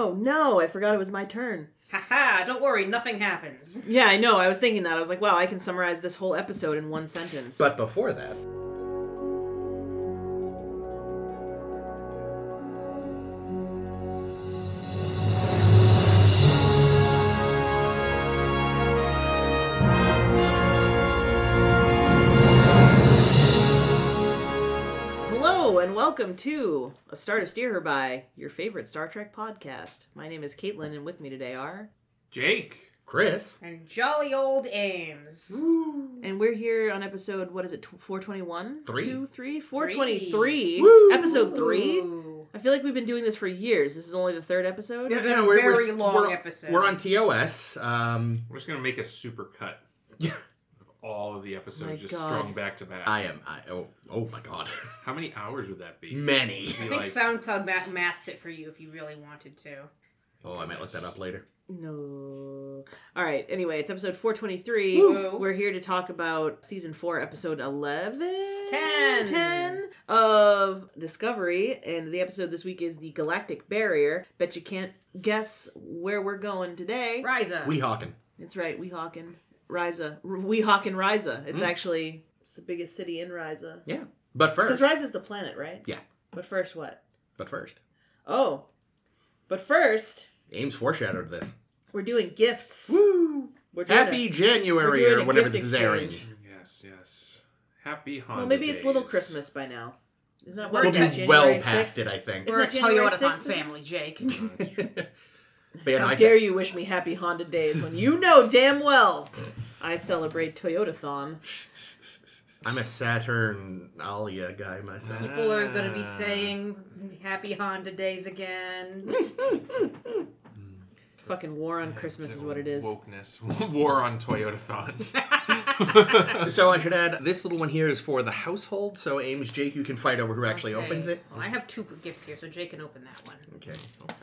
Oh, no, I forgot it was my turn. Haha, don't worry, nothing happens. Yeah, I know. I was thinking that. I was like, wow, I can summarize this whole episode in one sentence. But before that... Hello, and welcome to A Star to Steer Her By, your favorite Star Trek podcast. My name is Caitlin, and with me today are... Jake. Chris. And jolly old Ames. Woo. And we're here on episode, what is it, 421? 423? Woo. Episode 3? Ooh. I feel like we've been doing this for years. This is only the third episode? Yeah, Very long episode. We're on TOS. We're just going to make a super cut. Yeah. Of all of the episodes My just God. strung back to back. Oh my God. How many hours would that be? Many. It'd be I think like- SoundCloud maths it for you if you really wanted to. Oh, I might look that up later. No. All right. Anyway, it's episode 423. Woo. We're here to talk about season 4, episode 11? 10 of Discovery. And the episode this week is the Galactic Barrier. Bet you can't guess where we're going today. Ryza. Weehawken. That's right. Weehawken. Ryza. Weehawken Ryza. It's actually it's the biggest city in Ryza. Yeah. But Because first. Ryza's the planet, right? Yeah. But first what? But first. Oh. But first, Ames foreshadowed this. we're doing gifts. Woo! We're doing Happy we're January doing or a whenever gift this is airing. exchange. Yes. Happy Honda Well, maybe it's Little days. Christmas by now. Isn't that We're what We'll it's be at, well January past 6th? it, I think. We're a Isn't that January Toyotathon 6th? family, Jake. That's true. But yeah, no, How I dare you wish me happy Honda days when you know damn well I celebrate Toyotathon. I'm a Saturnalia guy myself. People are going to be saying happy Honda days again. Fucking war on Christmas is what it is. Wokeness. War on Toyotathon. So I should add, this little one here is for the household. So Ames, Jake, you can fight over who actually Okay. opens it. Well, I have 2 gifts here, so Jake can open that one. Okay. Okay.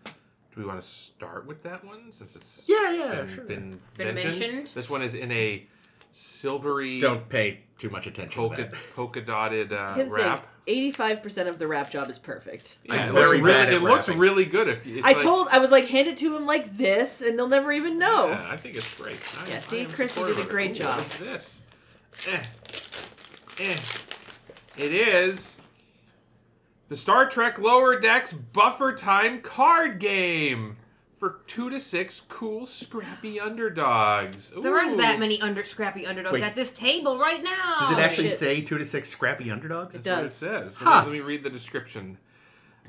Do we want to start with that one since it's Yeah, been, sure. been Been mentioned? This one is in a silvery Don't pay too much attention to that. polka dotted Here's the wrap. thing, 85% of the wrap job is perfect. Yeah, I'm it looks very really, bad at it looks wrapping. really good. If you, it's I was like, hand it to him like this, and they'll never even know. Yeah, I think it's great. Yeah, see, I am Chris, you did a supportive of it. great Ooh, job. What's this? It is the Star Trek Lower Decks Buffer Time card game for 2 to 6 cool, scrappy underdogs. There aren't Ooh. that many scrappy underdogs Wait. at this table right now. Does it actually shit. say 2 to 6 scrappy underdogs? It That's what it does. says. Huh. Let me read the description.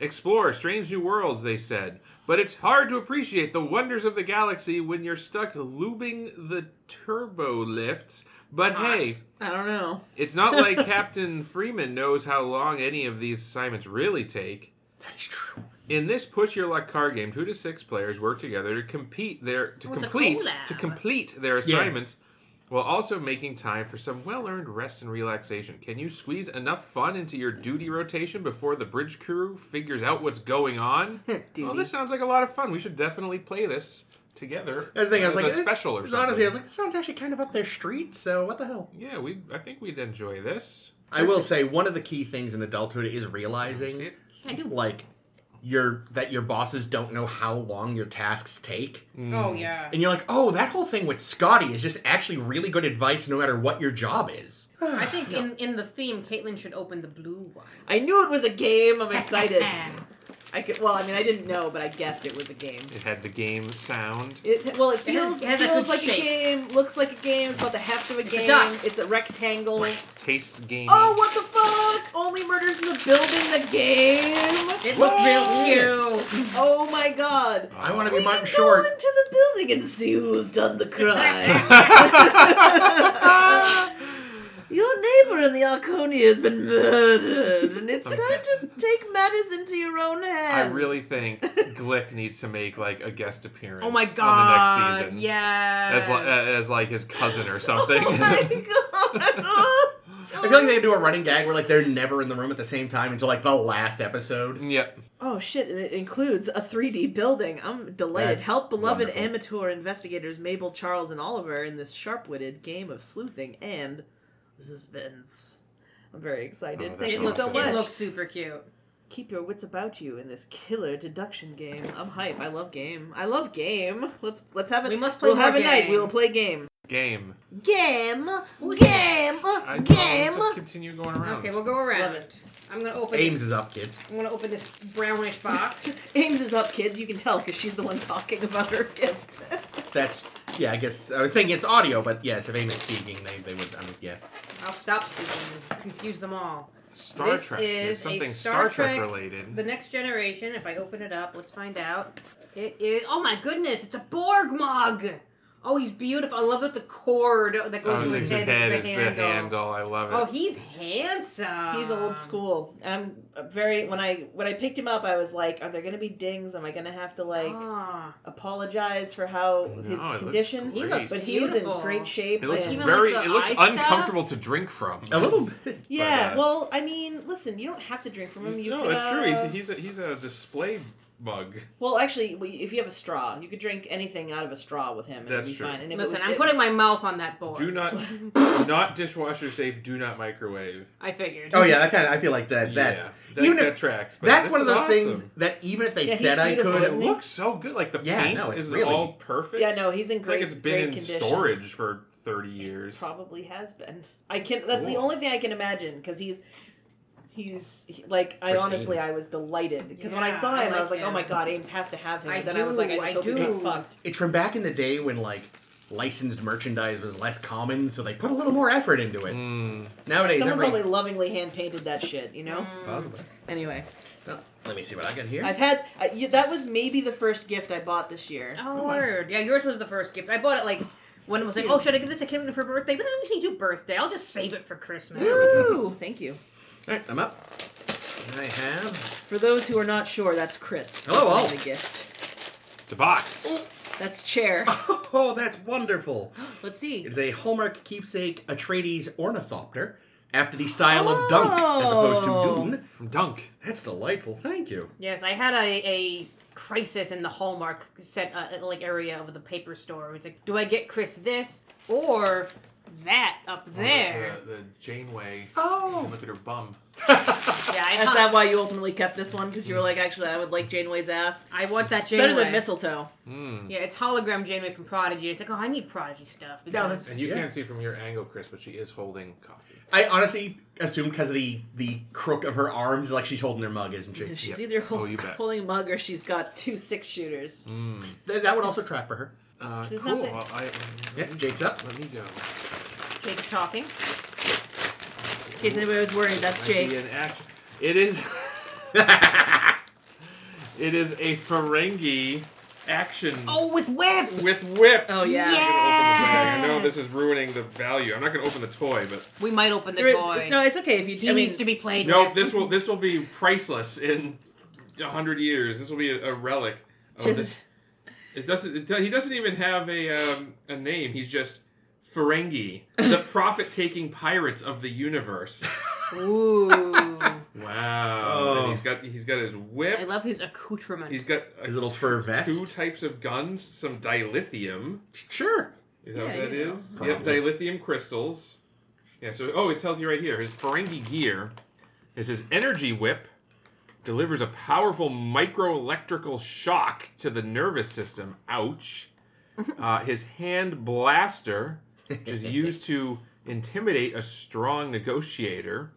Explore strange new worlds, they said. But it's hard to appreciate the wonders of the galaxy when you're stuck lubing the turbo lifts. But Hot. hey, I don't know. it's not like Captain Freeman knows how long any of these assignments really take. That's true. In this push your luck card game, 2 to 6 players work together to complete their Oh, it's a collab. assignments while also making time for some well-earned rest and relaxation. Can you squeeze enough fun into your duty rotation before the bridge crew figures out what's going on? Duty. Well, this sounds like a lot of fun. We should definitely play this together. That's the thing, I was as like, a special or something. honestly, I was like, this sounds actually kind of up their street, so what the hell? Yeah, I think we'd enjoy this. I will say, one of the key things in adulthood is See realizing, it? I do. like, that your bosses don't know how long your tasks take. Oh, yeah. And you're like, oh, that whole thing with Scotty is just actually really good advice no matter what your job is. I think in the theme, Caitlin should open the blue one. I knew it was a game. I'm excited. I didn't know, but I guessed it was a game. It had the game sound. It feels it has a good like shape. a game, looks like a game, it's got the heft of a game. duck. It's a rectangle. Tastes gamey. Oh, what the fuck? Only Murders in the Building, the game? It looked real cute. Oh my god. I want to be We Martin can Short. go into the building and see who's done the crime. Your neighbor in the Arconia has been murdered, and it's time to take matters into your own hands. I really think Glick needs to make like a guest appearance Oh my on the god. next season. Yes. As like his cousin or something. Oh my god. I feel like they do a running gag where like they're never in the room at the same time until like the last episode. Yep. Oh shit, and it includes a 3D building. I'm delighted. That's Help beloved wonderful. amateur investigators Mabel, Charles, and Oliver in this sharp-witted game of sleuthing and suspense. I'm very excited. Oh, Thank that's you awesome. so much. It looks super cute. keep your wits about you in this killer deduction game. I'm hype. I love game. I love game. Let's have it. We must play We'll more have a night. game. We will play game. Game. Game. Who's Game. Let's Game. just continue going around. Okay, we'll go around. Love it. I'm gonna open Ames this. is up, kids. I'm gonna open this brownish box. Ames is up, kids. You can tell because she's the one talking about her gift. That's, yeah, I guess, I was thinking it's audio, but yes, if Ames is speaking, they would, yeah. I'll stop speaking and confuse them all. Star This Trek. is It's something a Star Star Trek Trek- related. The Next Generation. If I open it up, let's find out. It is. Oh my goodness! It's a Borg mug. Oh, he's beautiful. I love that the cord that goes to his head is the handle. I love it. Oh, he's handsome. He's old school. I'm very when I picked him up, I was like, "Are there going to be dings? Am I going to have to apologize for how No, his it condition?" looks He great. looks But he's in beautiful. great shape. It looks and- Even very. like the It looks eye stuff? uncomfortable to drink from. A little bit. Yeah. But, Well, I mean, listen, you don't have to drink from him. You no, could, that's true. He's a display mug. Well, actually, if you have a straw, you could drink anything out of a straw with him, and That's it'd be true. fine. And if Listen, it was, I'm putting my mouth on that board. Do not dishwasher safe. Do not microwave. I figured. Oh yeah, that kind of, I feel like that, Yeah, even that if- tracks. But that's this one of is those things awesome. that even if they Yeah, he's said I beautiful, could, It isn't he? looks so good. Like the Yeah, paint no, it's is really- all perfect. yeah, no, he's in It's great, like it's been great in condition. storage for 30 years. Probably has been. I can. That's the Cool. only thing I can imagine because he's like I Pristine. honestly I was delighted because when I Yeah, saw I him I was like like, oh my him. god, Ames has to have him. I And then I was like, I just do, hope I he's not do. fucked. it's from back in the day when like licensed merchandise was less common, so they put a little more effort into it. Mm. Nowadays, Someone everybody... probably lovingly hand painted that shit, you know. Possibly. Anyway, Well, let me see what I got here. I've had that was maybe the first gift I bought this year. Oh, word. Yeah, yours was the first gift. I bought it like when it was like, oh, should I give this to Caitlin for her birthday? But I don't usually do birthday. I'll just save it for Christmas. Woo! Thank you. All right, I'm up. I have... For those who are not sure, that's Chris. Hello, all. The gift. It's a box. That's Chair. Oh, that's wonderful. Let's see. It's a Hallmark keepsake Atreides ornithopter, after the style of Dunk, as opposed to Dune. From Dunk. That's delightful, thank you. Yes, I had a crisis in the Hallmark set like area of the paper store. It was like, do I get Chris this or that up there? The Janeway. Oh. Look at her bum. Yeah, Is that why you ultimately kept this one? Because you were like, actually, I would like Janeway's ass. I want that It's Janeway. better than mistletoe. Mm. Yeah, it's hologram Janeway from Prodigy. It's like, oh, I need Prodigy stuff. No, Because that's- And you Yeah. can't see from your angle, Chris, but she is holding coffee. I honestly assumed because of the crook of her arms, like she's holding her mug, isn't she? She's Yep. either Oh, you bet. holding a mug or she's got 2 6-shooters. Mm. That would also track for her. She's Cool. not the- Well, Yeah, Jake's up. Let me go. Jake's talking. In case anybody was worried, that's Might be Jake. an action. It is. It is a Ferengi action Oh, with whips! with whips. Oh, yeah. I'm gonna open the bag. I know Yes. this is ruining the value. I'm not gonna open the toy, but We might open the There is- toy. no, it's okay if you. he I mean, needs to be played no, with. this will be priceless in 100 years. This will be a relic. Of Just- this. It doesn't. He doesn't even have a name. He's just Ferengi, the profit-taking pirates of the universe. Ooh. Wow. Oh. And he's got his whip. I love his accoutrement. He's got His little fur vest. 2 types of guns, some dilithium. Sure. Is that Yeah, what that you know. is? Yep, Probably. dilithium crystals. Yeah, so it tells you right here. His Ferengi gear is his energy whip delivers a powerful microelectrical shock to the nervous system. Ouch. His hand blaster, which is used to intimidate a strong negotiator.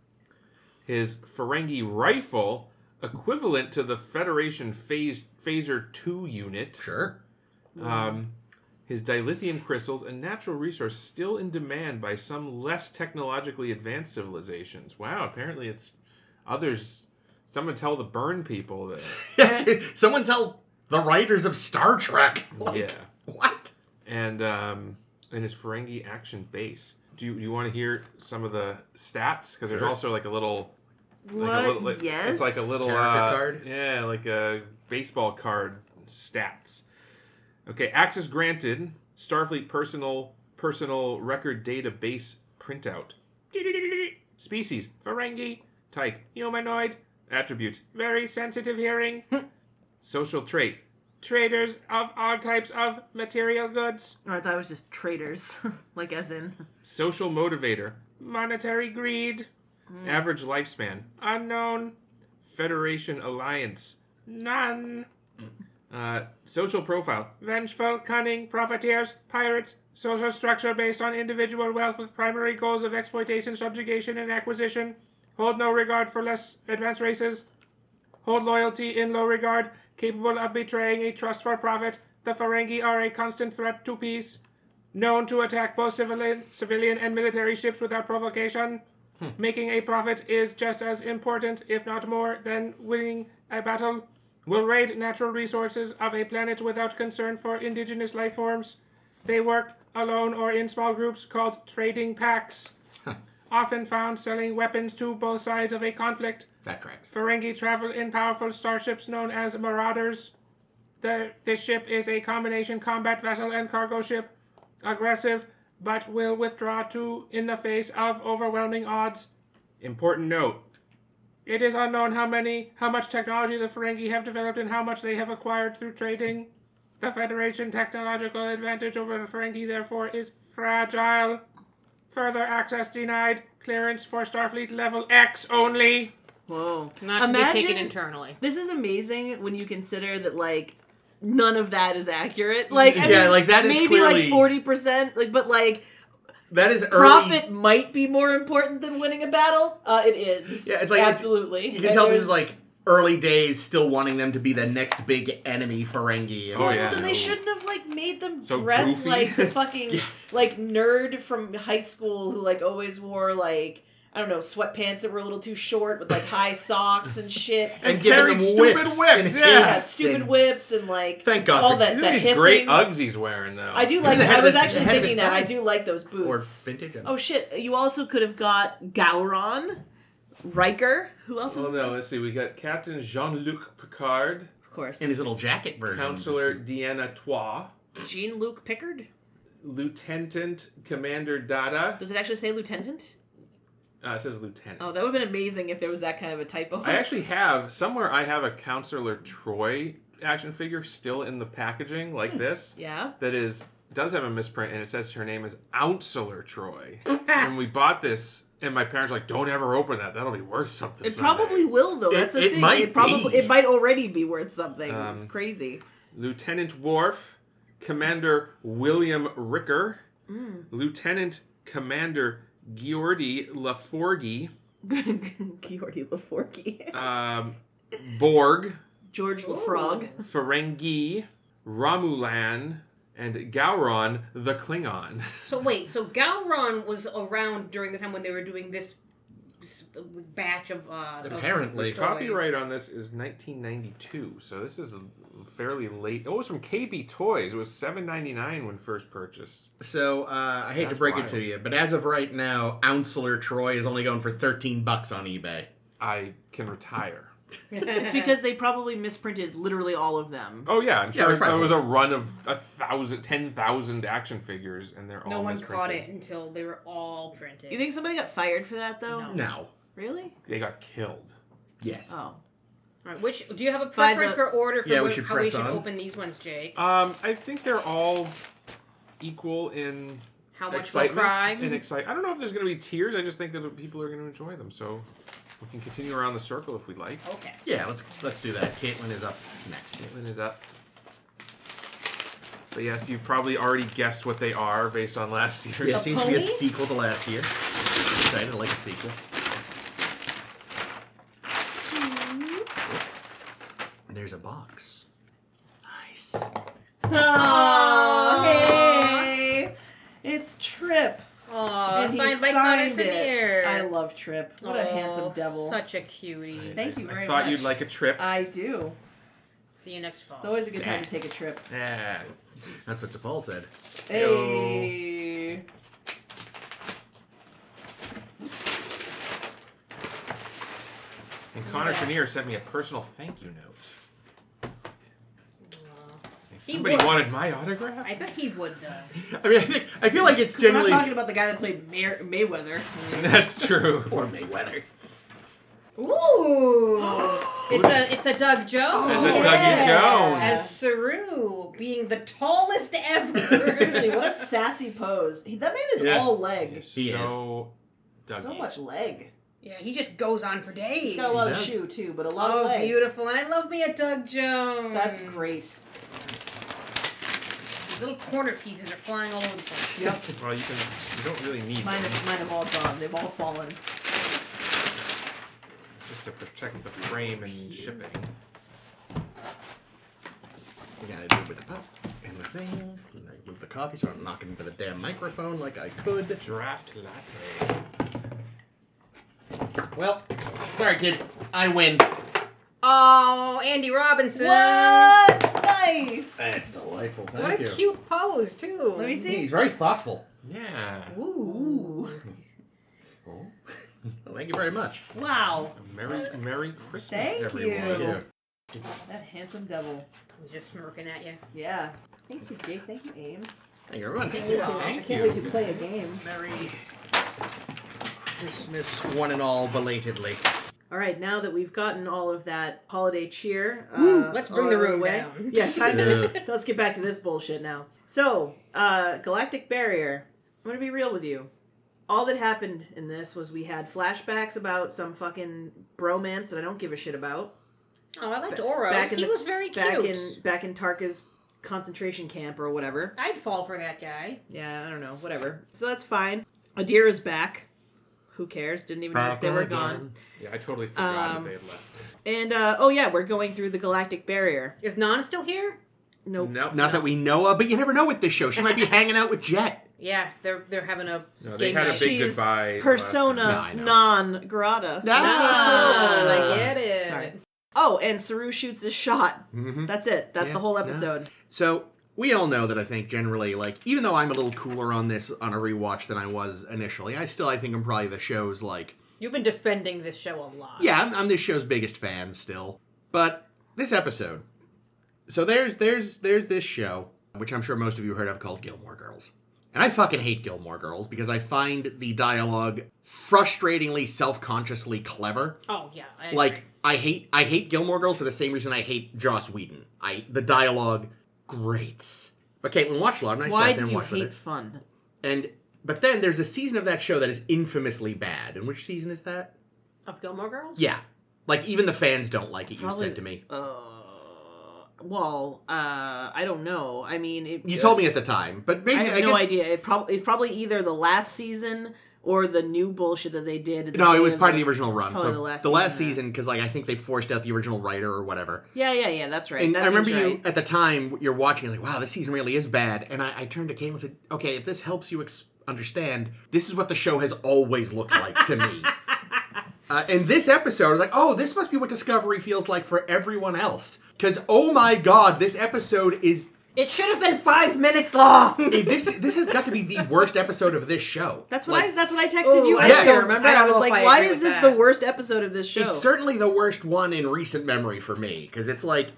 His Ferengi rifle, equivalent to the Federation Phaser 2 unit. Sure. His dilithium crystals, a natural resource still in demand by some less technologically advanced civilizations. Wow, apparently it's others. Someone tell the burn people that. Someone tell the writers of Star Trek. Like, Yeah. What? And his Ferengi action base. Do you want to hear some of the stats? Because there's Sure. also like a little. What? Yes. It's like a little Character card? Yeah, like a baseball card stats. Okay, access granted. Starfleet personal record database printout. Species Ferengi. Type humanoid. Attributes very sensitive hearing. Social trait traders of all types of material goods. Oh, I thought it was just traders, like as in. Social motivator monetary greed. Average lifespan unknown. Federation alliance? None. Social profile. Vengeful, cunning, profiteers, pirates. Social structure based on individual wealth with primary goals of exploitation, subjugation, and acquisition. Hold no regard for less advanced races. Hold loyalty in low regard. Capable of betraying a trust for profit. The Ferengi are a constant threat to peace. Known to attack both civilian and military ships without provocation. Making a profit is just as important, if not more, than winning a battle. Will raid natural resources of a planet without concern for indigenous life forms. They work alone or in small groups called trading packs. Often found selling weapons to both sides of a conflict. That tracks. Ferengi travel in powerful starships known as Marauders. This ship is a combination combat vessel and cargo ship. Aggressive, but will withdraw in the face of overwhelming odds. Important note. It is unknown how much technology the Ferengi have developed and how much they have acquired through trading. The Federation technological advantage over the Ferengi, therefore, is fragile. Further access denied. Clearance for Starfleet level X only. Whoa. Not to be taken internally. This is amazing when you consider that, like, none of that is accurate. Like, I mean, like, that is maybe clearly... like 40%, like, but like... That is early. Profit might be more important than winning a battle. It is. Yeah, it's like absolutely. You can tell this is like early days, still wanting them to be the next big enemy Ferengi. Well, then they shouldn't have like made them dress goofy. like the fucking like nerd from high school who like always wore like, I don't know, sweatpants that were a little too short with like high socks and shit. And carried stupid whips. Yeah, stupid whips and like thank God all for that these hissing. Great Uggs he's wearing though. I do like. I was actually thinking that I do like those boots. Or vintage. Oh shit! You also could have got Gowron, Riker. Who else? Oh no, let's see. We got Captain Jean-Luc Picard. Of course. In his little jacket version. Counselor Deanna Trois. Jean-Luc Picard. Lieutenant Commander Data. Does it actually say lieutenant? It says lieutenant. Oh, that would have been amazing if there was that kind of a typo. I actually have somewhere. I have a Counselor Troy action figure still in the packaging, like this. Yeah. That does have a misprint, and it says her name is Counselor Troy. And we bought this, and my parents were like, "Don't ever open that. That'll be worth something." It someday. probably will, though. That's the thing. It might already be worth something. It's crazy. Lieutenant Worf, Commander William Ricker, Lieutenant Commander Geordi Laforgue. Geordi Laforgue. Borg. George LaFrog. Ferengi. Romulan. And Gowron the Klingon. So wait, so Gowron was around during the time when they were doing this batch of apparently. The copyright on this is 1992, so this is fairly late. Oh, it was from KB Toys. It was $7.99 when first purchased. So I hate to break it to you, but as of right now, Counselor Troy is only going for $13 on eBay. I can retire. It's because they probably misprinted literally all of them. Oh yeah, I'm sure there was a run of 10,000 action figures, and they're all no one misprinted. caught it until they were all printed. You think somebody got fired for that though? No. Really? They got killed. Yes. Oh. All right. Do you have a preference for order for we how we should should open these ones, Jake? I think they're all equal in how much they'll cry. I don't know if there's going to be tiers. I just think that people are going to enjoy them. So we can continue around the circle if we'd like. Okay. Yeah, let's do that. Caitlin is up next. Caitlin is up. So yes, you've probably already guessed what they are based on last year's. Yeah, it seems to be a sequel to last year. Excited to like a sequel. There's a box. Nice. Oh, hey! It's Trip. Oh, signed by Connor Vernier. I love Trip. What a handsome devil. Such a cutie. Thank you very much. I thought you'd like a trip. I do. See you next fall. It's always a good time to take a trip. Yeah. That's what DePaul said. Hey. And Connor Vernier sent me a personal thank you note. Somebody wanted my autograph? I bet he would, though. I mean, I feel like it's generally... We're not talking about the guy that played Mayweather. That's true. Poor Mayweather. Ooh! It's a Doug Jones. It's a Dougie Jones. As Saru, being the tallest ever. Seriously, what a sassy pose. That man is all leg. He so is. So much leg. Yeah, he just goes on for days. He's got a lot of shoe, too, but a lot of leg. Oh, beautiful. And I love me a Doug Jones. That's great. These little corner pieces are flying all over the place. Yep. Well, you don't really need Mine them. have all gone. They've all fallen. Just to protect the frame and shipping. You gotta do it with the pop and the thing. And I move the coffee so I'm knocking into the damn microphone like I could. Draft latte. Well, sorry kids, I win. Oh, Andy Robinson. What? Nice. That's delightful, What thank a you. cute pose, too. Let me see. He's very thoughtful. Yeah. Ooh. Oh. Well, thank you very much. Wow. Merry Christmas, Thank everyone. you. Yeah. That handsome devil. He's just smirking at you. Yeah. Thank you, Jake. Thank you, Ames. Thank you, everyone. Thank you all. I can't wait to play a game. Merry Christmas, one and all, belatedly. All right, now that we've gotten all of that holiday cheer, Let's bring all the out of room way. down. Yeah, time to, let's get back to this bullshit now. So, Galactic Barrier. I'm gonna be real with you. All that happened in this was we had flashbacks about some fucking bromance that I don't give a shit about. Oh, I liked Oros. He was very cute. Back in Tarka's concentration camp or whatever. I'd fall for that guy. Yeah, I don't know, whatever. So that's fine. Adira's back. Who cares? Didn't even notice they were gone. Yeah, I totally forgot that they had left. And, oh yeah, we're going through the Galactic Barrier. Is Nan still here? Nope. Not that we know of, but you never know with this show. She might be hanging out with Jet. Yeah, they're having a No, they game had a night. big She's goodbye. Persona last time. non grata. Ah, I get it. Sorry. Oh, and Saru shoots his shot. Mm-hmm. That's it. That's Yeah, the whole yeah. episode. So, we all know that I think generally, like, even though I'm a little cooler on this on a rewatch than I was initially, I think I'm probably the show's, like... You've been defending this show a lot. Yeah, I'm this show's biggest fan still. But, this episode... So there's this show, which I'm sure most of you heard of, called Gilmore Girls. And I fucking hate Gilmore Girls because I find the dialogue frustratingly self-consciously clever. Oh yeah. I Like, agree. I hate Gilmore Girls for the same reason I hate Joss Whedon. The dialogue, great. But Caitlin watched a lot, and I Why sat there do and you watched with hate her. fun? But then there's a season of that show that is infamously bad. And which season is that? Of Gilmore Girls? Yeah. Like, even the fans don't like it, Probably- you said to me. Well, I don't know. I mean, You told me at the time. But I basically, have no idea. It's probably either the last season or the new bullshit that they did. No, it was part of the original run. probably So the last season, because like I think they forced out the original writer or whatever. Yeah, that's right. And that I remember seems you right. at the time you're watching, you're like, wow, this season really is bad. And I turned to Kate and said, okay, if this helps you understand, this is what the show has always looked like to me. And this episode, I was like, oh, this must be what Discovery feels like for everyone else. Because, oh my god, this episode is... It should have been 5 minutes long. This has got to be the worst episode of this show. That's what Like, that's what I texted you. I earlier, don't- remember? I don't I was know if like, I why agree is with this that. the worst episode of this show? It's certainly the worst one in recent memory for me. Because it's like,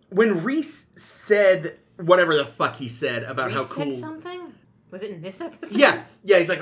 when Reese said whatever the fuck he said about how Reese cool... said something? Was it in this episode? Yeah, he's like,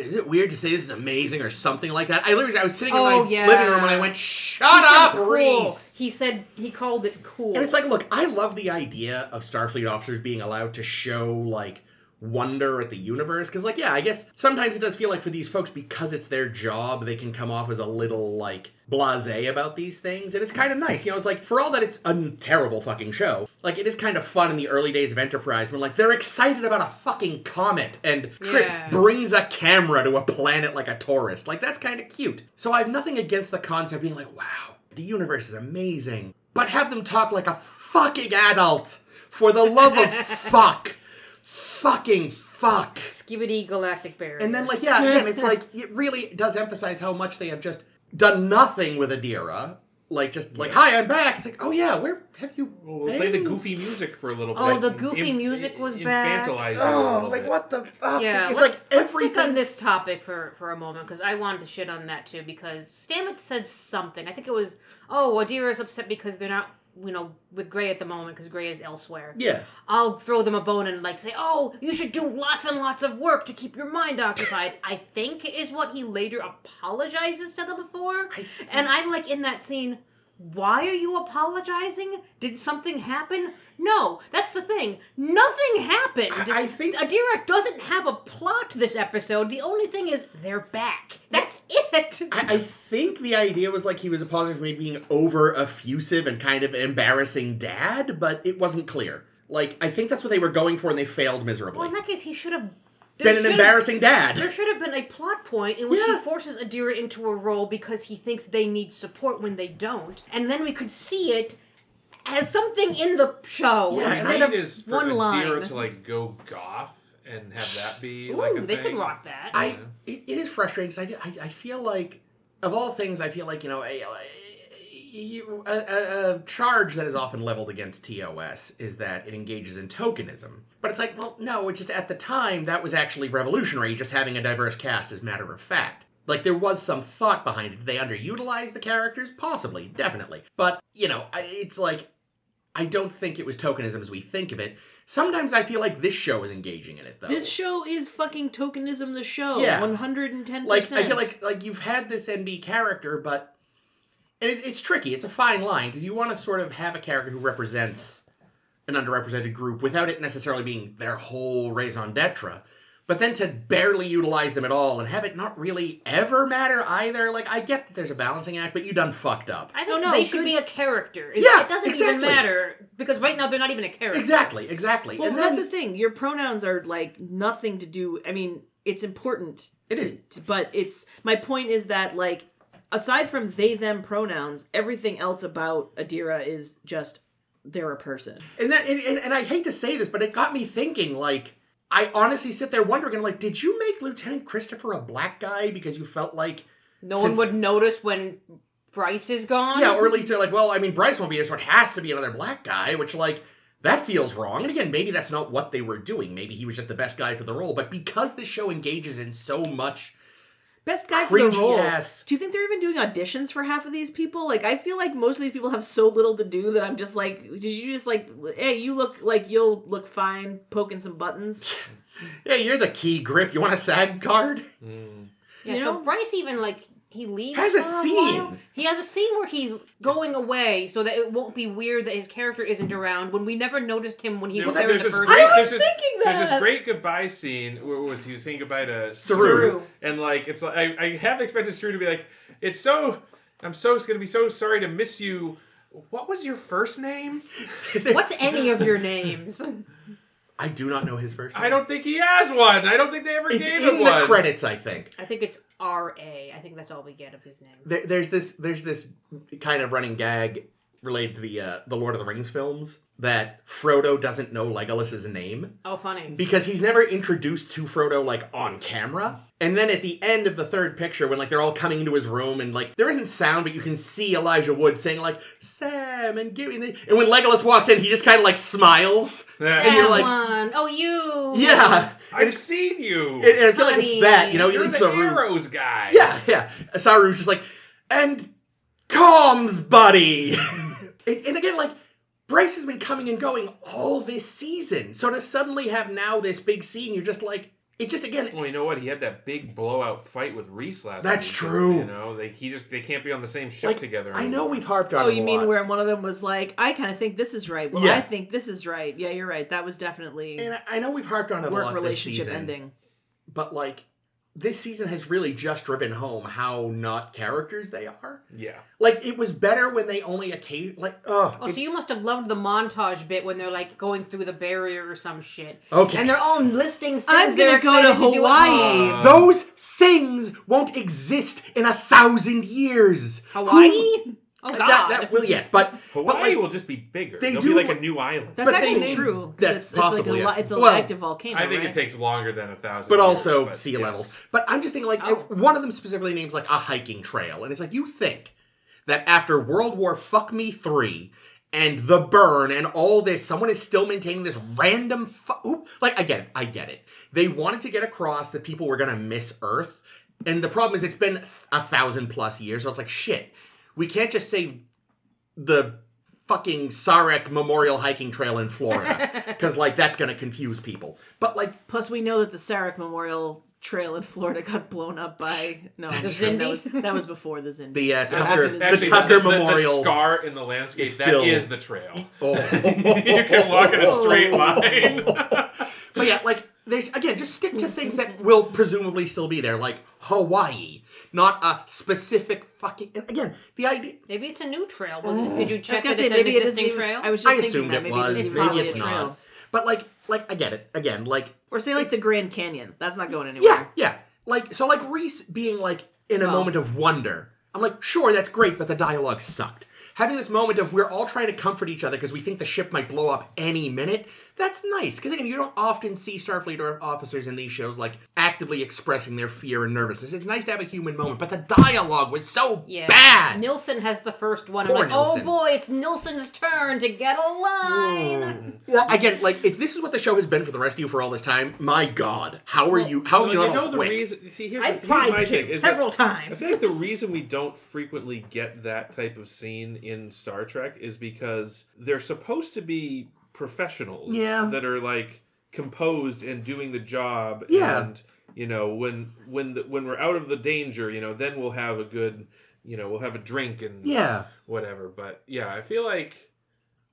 is it weird to say this is amazing or something like that? I was sitting in my yeah. living room and I went, shut He said up, cool. Reese! He called it cool. And it's like, look, I love the idea of Starfleet officers being allowed to show, like, wonder at the universe. Because, like, yeah, I guess sometimes it does feel like for these folks, because it's their job, they can come off as a little, like, blasé about these things. And it's kind of nice. You know, it's like, for all that it's a terrible fucking show, like, it is kind of fun in the early days of Enterprise when, like, they're excited about a fucking comet and Trip brings a camera to a planet like a tourist. Like, that's kind of cute. So I have nothing against the concept of being like, wow, the universe is amazing. But have them talk like a fucking adult. For the love of fuck. Fucking fuck. Skibidi Galactic Barrier. And then, like, yeah, again, it's like, it really does emphasize how much they have just done nothing with Adira. Like, just, like, hi, I'm back. It's like, oh, yeah, where have you Well, we'll play the goofy music for a little bit. Oh, the goofy music was back. Infantilize it a Oh, little like, bit. what the fuck? Yeah, It's let's like stick on this topic for a moment, because I wanted to shit on that, too, because Stamets said something. I think it was, Adira's upset because they're not, with Gray at the moment, because Gray is elsewhere. Yeah. I'll throw them a bone and, like, say, you should do lots and lots of work to keep your mind occupied, I think is what he later apologizes to them for. And I'm, like, in that scene, why are you apologizing? Did something happen? No, that's the thing. Nothing happened. I think Adira doesn't have a plot this episode. The only thing is they're back. That's it. I think the idea was like he was apologizing for maybe being over effusive and kind of embarrassing dad, but it wasn't clear. Like, I think that's what they were going for and they failed miserably. Well, in that case, he should have been an embarrassing dad. There should have been a plot point in which he forces Adira into a role because he thinks they need support when they don't, and then we could see it as something in the show instead of is for one line. Adira to like go goth and have that be Ooh, like a they thing. could rock that. It is frustrating because I feel like, of all things, I feel like, you know, a charge that is often leveled against TOS is that it engages in tokenism. But it's like, well, no, it's just at the time that was actually revolutionary, just having a diverse cast as a matter of fact. Like, there was some thought behind it. Did they underutilize the characters? Possibly, definitely. But, you know, it's like, I don't think it was tokenism as we think of it. Sometimes I feel like this show is engaging in it, though. This show is fucking tokenism the show. Yeah. 110%. Like, I feel like you've had this NB character, but... And it's tricky. It's a fine line, because you want to sort of have a character who represents an underrepresented group without it necessarily being their whole raison d'etre. But then to barely utilize them at all and have it not really ever matter either, like, I get that there's a balancing act, but you done fucked up. I think they should be a character. It doesn't even matter, because right now they're not even a character. Exactly. Well, and that's the thing. Your pronouns are, like, nothing to do... I mean, it's important. It is. But it's... My point is that, like, aside from they, them pronouns, everything else about Adira is just, they're a person. And I hate to say this, but it got me thinking, like... I honestly sit there wondering, like, did you make Lieutenant Christopher a black guy because you felt like... No one would notice when Bryce is gone? Yeah, or at least they're like, well, I mean, Bryce won't be here, so it has to be another black guy, which, like, that feels wrong. And again, maybe that's not what they were doing. Maybe he was just the best guy for the role. But because this show engages in so much... Best guy for the role. Ass. Do you think they're even doing auditions for half of these people? Like, I feel like most of these people have so little to do that I'm just like, did you just like, hey, you look like you'll look fine poking some buttons? Hey, you're the key grip. You want a SAG card? Yeah, you so know? Bryce even, like, he leaves Has a for scene. while. He has a scene where he's going away so that it won't be weird that his character isn't around when we never noticed him when he was there in the first There's this great goodbye scene where he was saying goodbye to Saru. And like it's like I have expected Saru to be like, I'm gonna be so sorry to miss you. What was your first name? What's any of your names? I do not know his first name. I don't think he has one. I don't think they ever It's gave in him the one. credits, I think. I think it's R.A. I think that's all we get of his name. There's this kind of running gag related to the Lord of the Rings films that Frodo doesn't know Legolas's name. Oh, funny. Because he's never introduced to Frodo, like, on camera. And then at the end of the third picture, when, like, they're all coming into his room, and, like, there isn't sound, but you can see Elijah Wood saying, like, Sam, and give me... And when Legolas walks in, he just kind of, like, smiles. Yeah. And you're like... One. Oh, you! Yeah! I've seen you. And I feel like it's that, you know? You're Even the Saru... arrows guy. Yeah. Saru's just like, and comms, buddy! and again, like, Bryce has been coming and going all this season. So to suddenly have now this big scene, you're just like, it just, again... Well, you know what? He had that big blowout fight with Reese last That's week, true. You know, they can't be on the same ship Like, together I anymore. know we've harped on Oh, it you a mean lot. where one of them was like, I kind of think this is right. Well, Yeah. I think this is right. Yeah, you're right. That was definitely And I know we've harped on it a work lot relationship this season. ending. But, like, this season has really just driven home how not characters they are. Yeah. Like, it was better when they only occasionally... Like, Oh, so you must have loved the montage bit when they're, like, going through the barrier or some shit. Okay. And they're all listing things I'm they're gonna go to excited do at Hawaii. home. Those things won't exist in 1,000 years. Hawaii? Oh, God. That will, yes, but Hawaii like, will just be bigger. they They'll do- be like a new island. That's But actually they- true. 'Cause that's it's like possibly, yes. it's a Well, active volcano. I think right? it takes longer than 1,000. but years, also but sea yes. levels. But I'm just thinking, like, Oh. one of them specifically names like a hiking trail, and it's like, you think that after World War Fuck Me 3 and the burn and all this, someone is still maintaining this random like, I get it. They wanted to get across that people were gonna miss Earth, and the problem is it's been 1,000+ years, so it's like, shit, we can't just say the fucking Sarek Memorial Hiking Trail in Florida, because, like, that's gonna confuse people. But, like, Plus, we know that the Sarek Memorial trail in Florida got blown up by The Zindi? that was before the Zindi. The Actually, Tucker the Memorial scar in the landscape, still- that is the trail. Oh. You can walk in a straight line. But yeah, like, there's, again, just stick to things that will presumably still be there, like Hawaii, not a specific fucking, and again, the idea... Maybe it's a new trail. Did you check I was that gonna it's say, an existing trail? I was just I thinking assumed that. it Maybe was, it's maybe probably it's a trail. not. But like, I get it. Again, like... Or say like it's- the Grand Canyon. That's not going anywhere. Yeah. Like, so like Reese being like, in a Well- moment of wonder, I'm like, sure, that's great, but the dialogue sucked. Having this moment of we're all trying to comfort each other because we think the ship might blow up any minute, that's nice. Because again, you don't often see Starfleet officers in these shows like actively expressing their fear and nervousness. It's nice to have a human moment, but the dialogue was so bad. Nilsson has the first one. Poor I'm like, Nilsson. oh boy, it's Nilsson's turn to get a line. Well, again, like if this is what the show has been for the rest of you for all this time, my God, how are you? How have you not all the quit? reason. See, here's I've here's my tried thing. to Is several that times. I feel like the reason we don't frequently get that type of scene in Star Trek is because they're supposed to be professionals that are like composed and doing the job. And you know, when we're out of the danger, you know, then we'll have a good, you know, we'll have a drink and whatever. But yeah, I feel like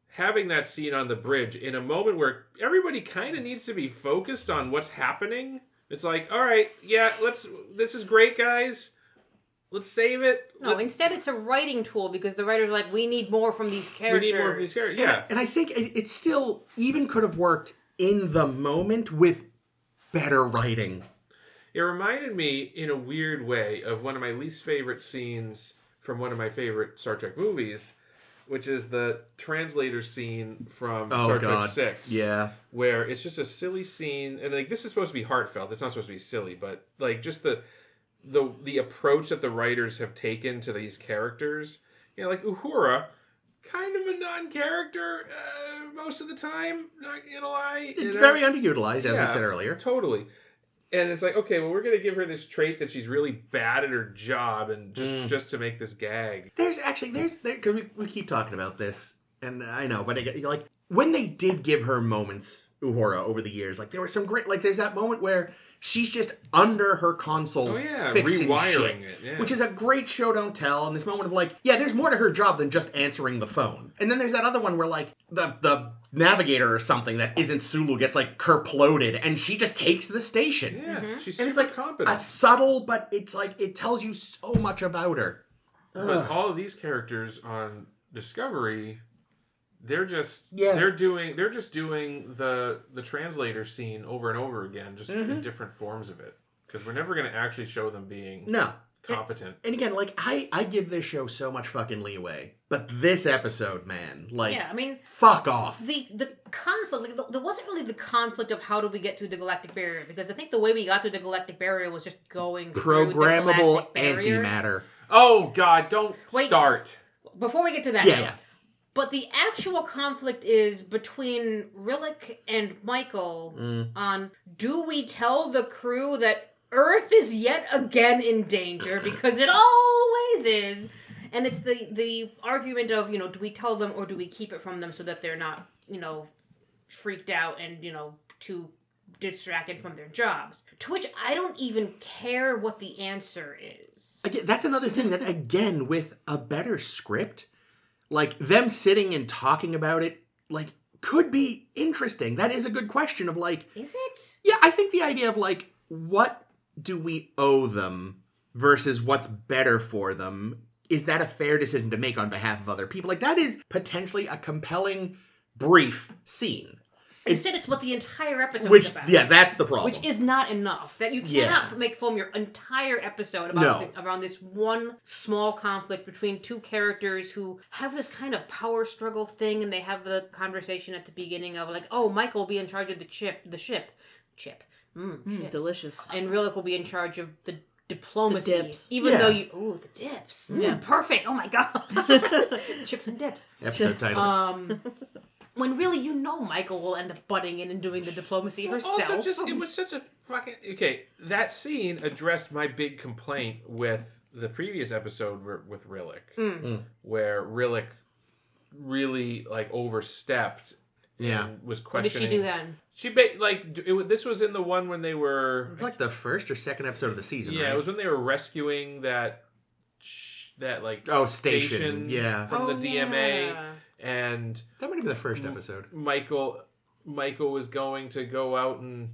having that scene on the bridge in a moment where everybody kind of needs to be focused on what's happening. It's like, all right, yeah, this is great, guys. Let's save it. No, instead it's a writing tool because the writer's like, we need more from these characters. We need more from these characters, yeah. And I think it still even could have worked in the moment with better writing. It reminded me, in a weird way, of one of my least favorite scenes from one of my favorite Star Trek movies, which is the translator scene from Star Trek 6. Yeah. Where it's just a silly scene, and like this is supposed to be heartfelt. It's not supposed to be silly, but like just the approach that the writers have taken to these characters. You know, like Uhura, kind of a non-character most of the time, not gonna lie. It's very underutilized, as we said earlier. Totally. And it's like, okay, well, we're going to give her this trait that she's really bad at her job and just to make this gag. There's because we keep talking about this, and I know, but like, when they did give her moments, Uhura, over the years, like, there were some great, like, there's that moment where she's just under her console fixing rewiring shit, it, which is a great show don't tell, and this moment of like, yeah, there's more to her job than just answering the phone. And then there's that other one where like the navigator or something that isn't Sulu gets like kerploded, and she just takes the station. Yeah, she's and super it's like competent. a subtle, but it's like it tells you so much about her. But all of these characters on Discovery, they're just they're just doing the translator scene over and over again, just in different forms of it, because we're never going to actually show them being competent. And again, like I give this show so much fucking leeway, but this episode, man, like, I mean, fuck off. The conflict, like, there wasn't really the conflict of how do we get through the Galactic Barrier, because I think the way we got through the Galactic Barrier was just going programmable through the Galactic Barrier. antimatter. Oh God, don't start. Before we get to that, yeah. But the actual conflict is between Rillak and Michael on, do we tell the crew that Earth is yet again in danger, because it always is, and it's the argument of, you know, do we tell them or do we keep it from them so that they're not, you know, freaked out and, you know, too distracted from their jobs. To which I don't even care what the answer is. Again, that's another thing that, again, with a better script, like, them sitting and talking about it, like, could be interesting. That is a good question of, like... Is it? Yeah, I think the idea of, like, what do we owe them versus what's better for them, is that a fair decision to make on behalf of other people? Like, that is potentially a compelling, brief scene. Instead, it's what the entire episode is about. Yeah, that's the problem. Which is not enough. That you cannot make film your entire episode about around this one small conflict between two characters who have this kind of power struggle thing, and they have the conversation at the beginning of like, oh, Michael will be in charge of the ship. Delicious. And Rillak will be in charge of the diplomacy. The dips. Even though you... Ooh, the dips. Perfect. Oh, my God. Chips and dips. Episode title. When really, you know, Michael will end up butting in and doing the diplomacy herself. Also, it was such a fucking... Okay, that scene addressed my big complaint with the previous episode with Rillak. Where Rillak really, like, overstepped and was What did questioning. she do then? This was in the one when they were It was like the first or second episode of the season. Yeah, right? it was when they were rescuing that station. Yeah, from the DMA, Yeah. and that might have been the first episode. Michael was going to go out and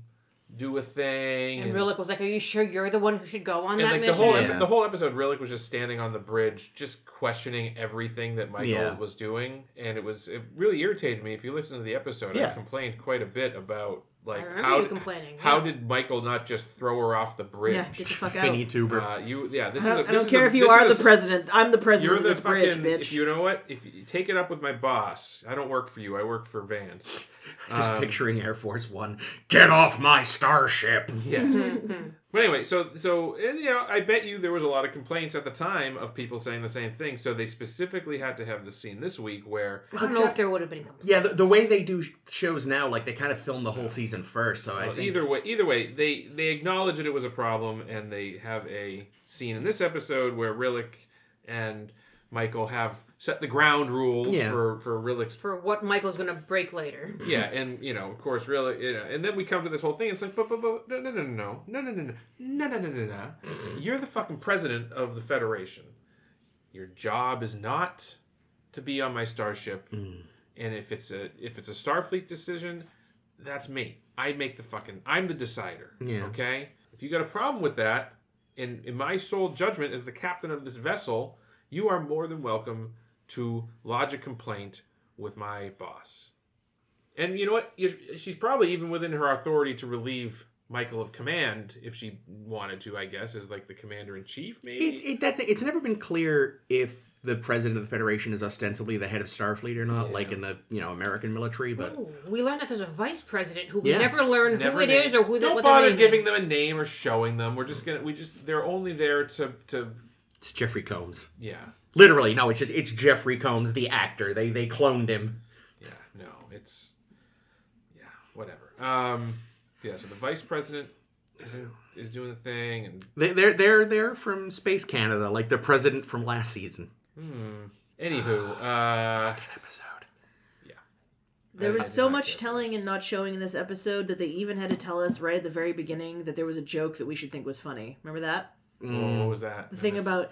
do a thing, And Rillak was like, "Are you sure you're the one who should go on that like mission?" Yeah. the whole episode, Rillak was just standing on the bridge, just questioning everything that Michael was doing, and it really irritated me. If you listen to the episode, I complained quite a bit about I remember you complaining. how did Michael not just throw her off the bridge? Yeah, get the fuck out. Finituber. I don't care if you are the president. I'm the president of this bridge, bitch. If you know what? If you take it up with my boss, I don't work for you. I work for Vance. Just picturing Air Force One. Get off my starship. Yes. But anyway, so and I bet you there was a lot of complaints at the time of people saying the same thing. So they specifically had to have the scene this week where I don't know if there would have been complaints. Yeah, the way they do shows now, like they kind of film the whole season first. So I think either way, they acknowledge that it was a problem, and they have a scene in this episode where Rillak and Michael have set the ground rules for Rillik's For what Michael's going to break later. Yeah, and of course, really, and then we come to this whole thing. It's like, but no. You're the fucking president of the Federation. Your job is not to be on my starship. And if it's a Starfleet decision, that's me. I'm the decider. Yeah. Okay. If you got a problem with that, in my sole judgment as the captain of this vessel, you are more than welcome to lodge a complaint with my boss. And you know what? She's probably even within her authority to relieve Michael of command if she wanted to, I guess, as like the commander-in-chief, maybe? It's never been clear if the president of the Federation is ostensibly the head of Starfleet or not, like in the American military. But we learned that there's a vice president who we never learn who it is or who don't what bother their name giving is. them a name or showing them. They're only there to it's Jeffrey Combs. Yeah. Literally, no, it's Jeffrey Combs, the actor. They cloned him. Yeah, no, it's whatever. So the vice president is doing the thing, and They're from Space Canada, like the president from last season. Anywho, fucking episode. Yeah. There was so much telling and not showing in this episode that they even had to tell us right at the very beginning that there was a joke that we should think was funny. Remember that? What was that? The thing about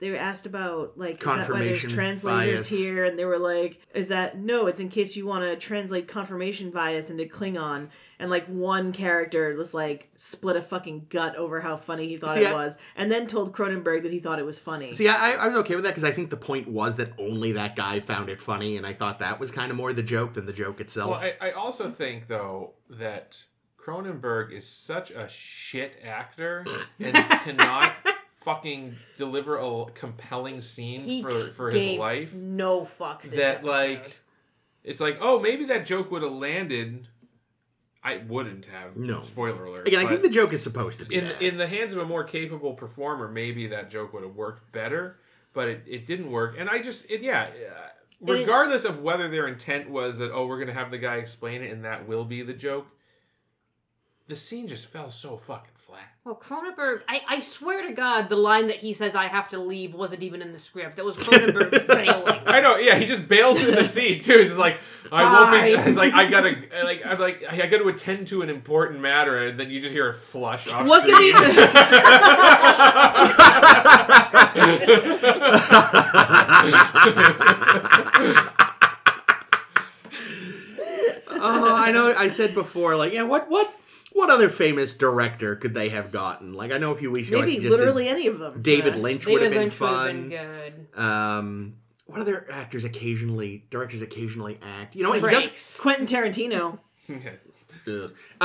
they were asked about like, is that why there's confirmation translators bias. here? And they were like, is that no? It's in case you want to translate confirmation bias into Klingon. And like one character just like split a fucking gut over how funny he thought it was, and then told Cronenberg that he thought it was funny. See, I was okay with that because I think the point was that only that guy found it funny, and I thought that was kind of more the joke than the joke itself. Well, I also think though that Cronenberg is such a shit actor and cannot fucking deliver a compelling scene for his life. No fucks. This That episode. like, it's like, oh, maybe that joke would have landed. I wouldn't have. No. Spoiler alert. Again, I think the joke is supposed to be in the hands of a more capable performer, maybe that joke would have worked better, but it didn't work. And I just, regardless of whether their intent was that, oh, we're going to have the guy explain it and that will be the joke, the scene just fell so fucking flat. Well, Cronenberg, I swear to God, the line that he says, "I have to leave," wasn't even in the script. That was Cronenberg bailing. I know, yeah, he just bails through the scene too. He's just like, I won't be. He's like, I gotta attend to an important matter, and then you just hear a flush off What screen. could he do? Oh, I know. I said before, like, yeah, what other famous director could they have gotten? Like, I know a few weeks ago I Maybe suggested literally any of them. David Lynch would have been Lynch would have fun. been good. What other directors occasionally act? You know what? He does. Quentin Tarantino.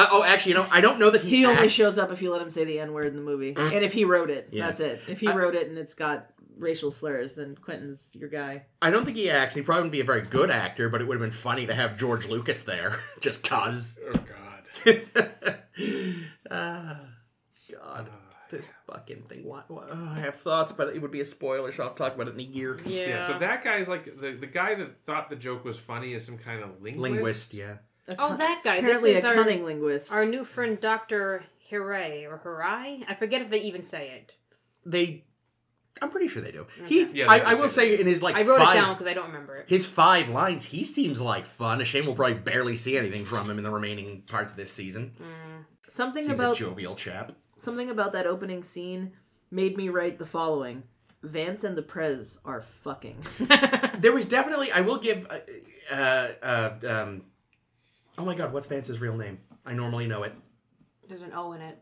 Actually, I don't know that He only acts. shows up if you let him say the N-word in the movie. And if he wrote it, that's it. If he wrote it and it's got racial slurs, then Quentin's your guy. I don't think he acts. He probably wouldn't be a very good actor, but it would have been funny to have George Lucas there, just cause. Oh God. God. This fucking thing. I have thoughts, but it would be a spoiler, so I'll talk about it in a year. Yeah. So that guy's like the guy that thought the joke was funny is some kind of linguist. Yeah. Oh, that guy. Apparently This is a cunning linguist. our new friend, Dr. Hirai, or Hirai? I forget if they even say it. I'm pretty sure they do. Okay. I will say in his like I wrote five, it down because I don't remember it. his 5 lines, he seems like fun. A shame we'll probably barely see anything from him in the remaining parts of this season. Something Seems about a jovial chap. Something about that opening scene made me write the following: Vance and the Prez are fucking. There was definitely, I will give, oh my god, what's Vance's real name? I normally know it. There's an O in it.